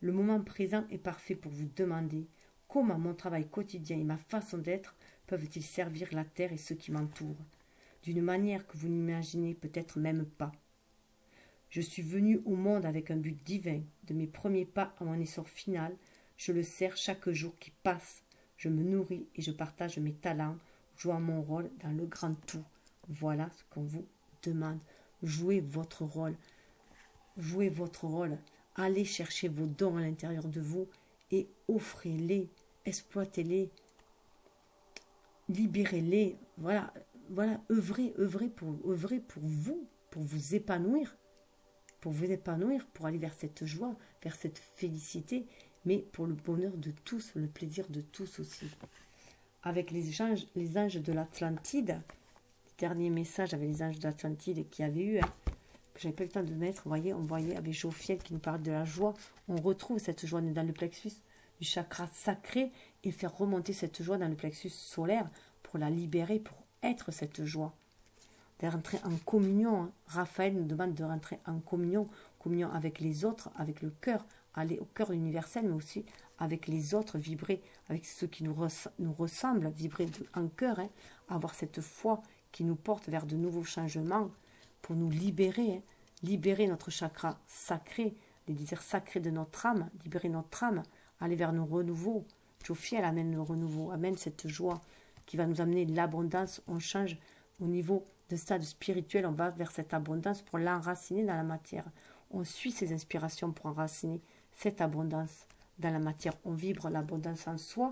Le moment présent est parfait pour vous demander comment mon travail quotidien et ma façon d'être peuvent-ils servir la terre et ceux qui m'entourent, d'une manière que vous n'imaginez peut-être même pas. Je suis venu au monde avec un but divin. De mes premiers pas à mon essor final, je le sers chaque jour qui passe. Je me nourris et je partage mes talents, jouant mon rôle dans le grand tout. Voilà ce qu'on vous demande. Jouez votre rôle. Jouez votre rôle. Allez chercher vos dons à l'intérieur de vous et offrez-les, exploitez-les, libérez-les. Voilà, œuvrez pour vous épanouir. Pour aller vers cette joie, vers cette félicité, mais pour le bonheur de tous, le plaisir de tous aussi. Avec les anges de l'Atlantide, dernier message avec les anges de l'Atlantide qu'il y avait eu, que j'avais pas eu le temps de mettre. Vous voyez, on voyait avec Jophiel qui nous parle de la joie. On retrouve cette joie dans le plexus du chakra sacré et faire remonter cette joie dans le plexus solaire pour la libérer, pour être cette joie. De rentrer en communion. Hein. Raphaël nous demande de rentrer en communion, communion avec les autres, avec le cœur, aller au cœur universel, mais aussi avec les autres, vibrer avec ceux qui nous ressemblent, vibrer en cœur, hein, avoir cette foi qui nous porte vers de nouveaux changements pour nous libérer, hein, libérer notre chakra sacré, les désirs sacrés de notre âme, libérer notre âme, aller vers nos renouveaux. Jophiel amène le renouveau, amène cette joie qui va nous amener l'abondance. On change au niveau de stade spirituel, on va vers cette abondance pour l'enraciner dans la matière. On suit ces inspirations pour enraciner cette abondance dans la matière. On vibre l'abondance en soi,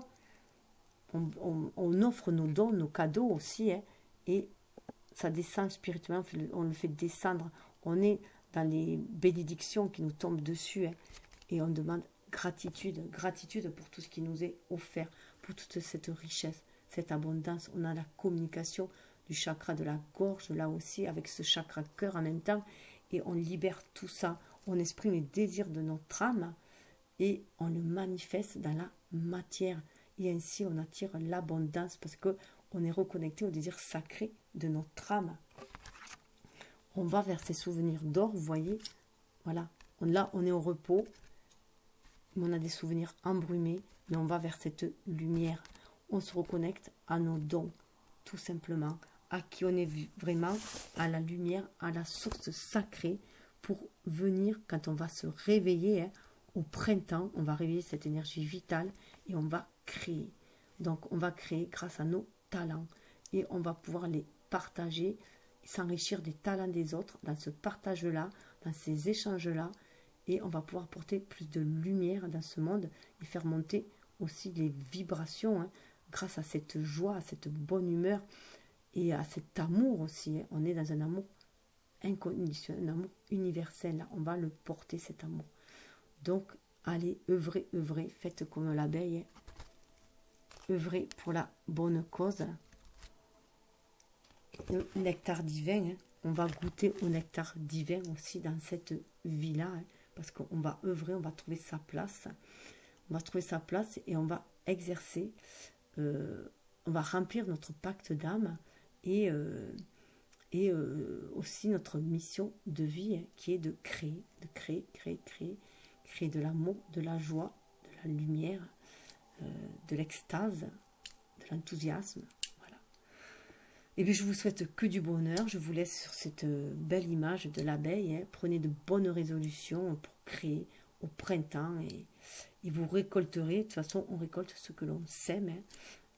on offre nos dons, nos cadeaux aussi, hein, et ça descend spirituellement, on le fait descendre. On est dans les bénédictions qui nous tombent dessus, hein, et on demande gratitude, gratitude pour tout ce qui nous est offert, pour toute cette richesse, cette abondance. On a la communication du chakra de la gorge, là aussi, avec ce chakra cœur en même temps, et on libère tout ça. On exprime les désirs de notre âme et on le manifeste dans la matière. Et ainsi, on attire l'abondance parce qu'on est reconnecté au désir sacré de notre âme. On va vers ces souvenirs d'or, vous voyez. Voilà, là, on est au repos, mais on a des souvenirs embrumés, mais on va vers cette lumière. On se reconnecte à nos dons, tout simplement, à qui on est vraiment, à la lumière, à la source sacrée, pour venir, quand on va se réveiller, hein, au printemps, on va réveiller cette énergie vitale et on va créer. Donc, on va créer grâce à nos talents et on va pouvoir les partager, s'enrichir des talents des autres dans ce partage-là, dans ces échanges-là, et on va pouvoir porter plus de lumière dans ce monde et faire monter aussi les vibrations, hein, grâce à cette joie, à cette bonne humeur et à cet amour aussi. Hein. On est dans un amour inconditionnel, un amour universel. Là. On va le porter, cet amour. Donc, allez, œuvrez, œuvrez, faites comme l'abeille, hein. Œuvrez pour la bonne cause. Le nectar divin, hein. On va goûter au nectar divin aussi dans cette vie-là, hein, parce qu'on va œuvrer, on va trouver sa place. On va trouver sa place et on va exercer, on va remplir notre pacte d'âme et aussi notre mission de vie, hein, qui est de créer, créer de l'amour, de la joie, de la lumière, de l'extase, de l'enthousiasme. Voilà. Et puis je vous souhaite que du bonheur. Je vous laisse sur cette belle image de l'abeille. Hein. Prenez de bonnes résolutions pour créer au printemps et vous récolterez. De toute façon, on récolte ce que l'on sème. Hein.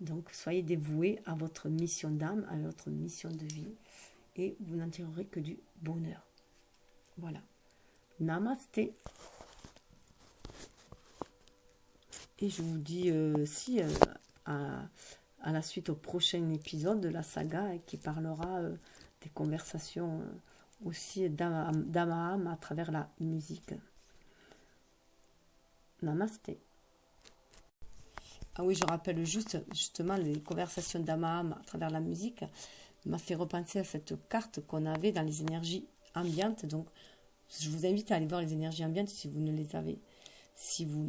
Donc, soyez dévoués à votre mission d'âme, à votre mission de vie. Et vous n'en tirerez que du bonheur. Voilà. Namasté. Et je vous dis à la suite au prochain épisode de la saga, hein, qui parlera des conversations aussi d'âme à âme à travers la musique. Namasté. Ah oui, je rappelle justement les conversations d'âme à âme à travers la musique m'a fait repenser à cette carte qu'on avait dans les énergies ambiantes. Donc, je vous invite à aller voir les énergies ambiantes si vous ne les avez. Si vous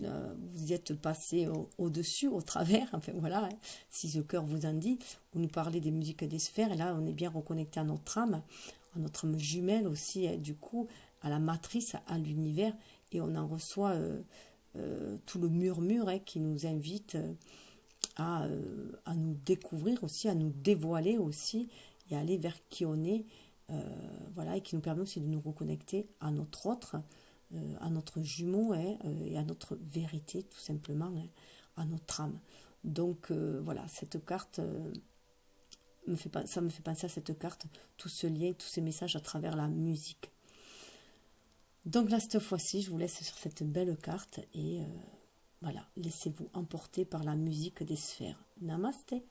y êtes passé au-dessus, au travers, enfin voilà, hein, si ce cœur vous en dit, vous nous parlez des musiques des sphères, et là on est bien reconnecté à notre âme jumelle aussi, hein, du coup, à la matrice, à l'univers, et on en reçoit tout le murmure, hein, qui nous invite à nous découvrir aussi, à nous dévoiler aussi, et à aller vers qui on est, voilà, et qui nous permet aussi de nous reconnecter à notre autre, à notre jumeau, hein, et à notre vérité, tout simplement, hein, à notre âme. Donc voilà, cette carte, ça me fait penser à cette carte, tout ce lien, tous ces messages à travers la musique. Donc là, cette fois-ci, je vous laisse sur cette belle carte et voilà, laissez-vous emporter par la musique des sphères. Namasté.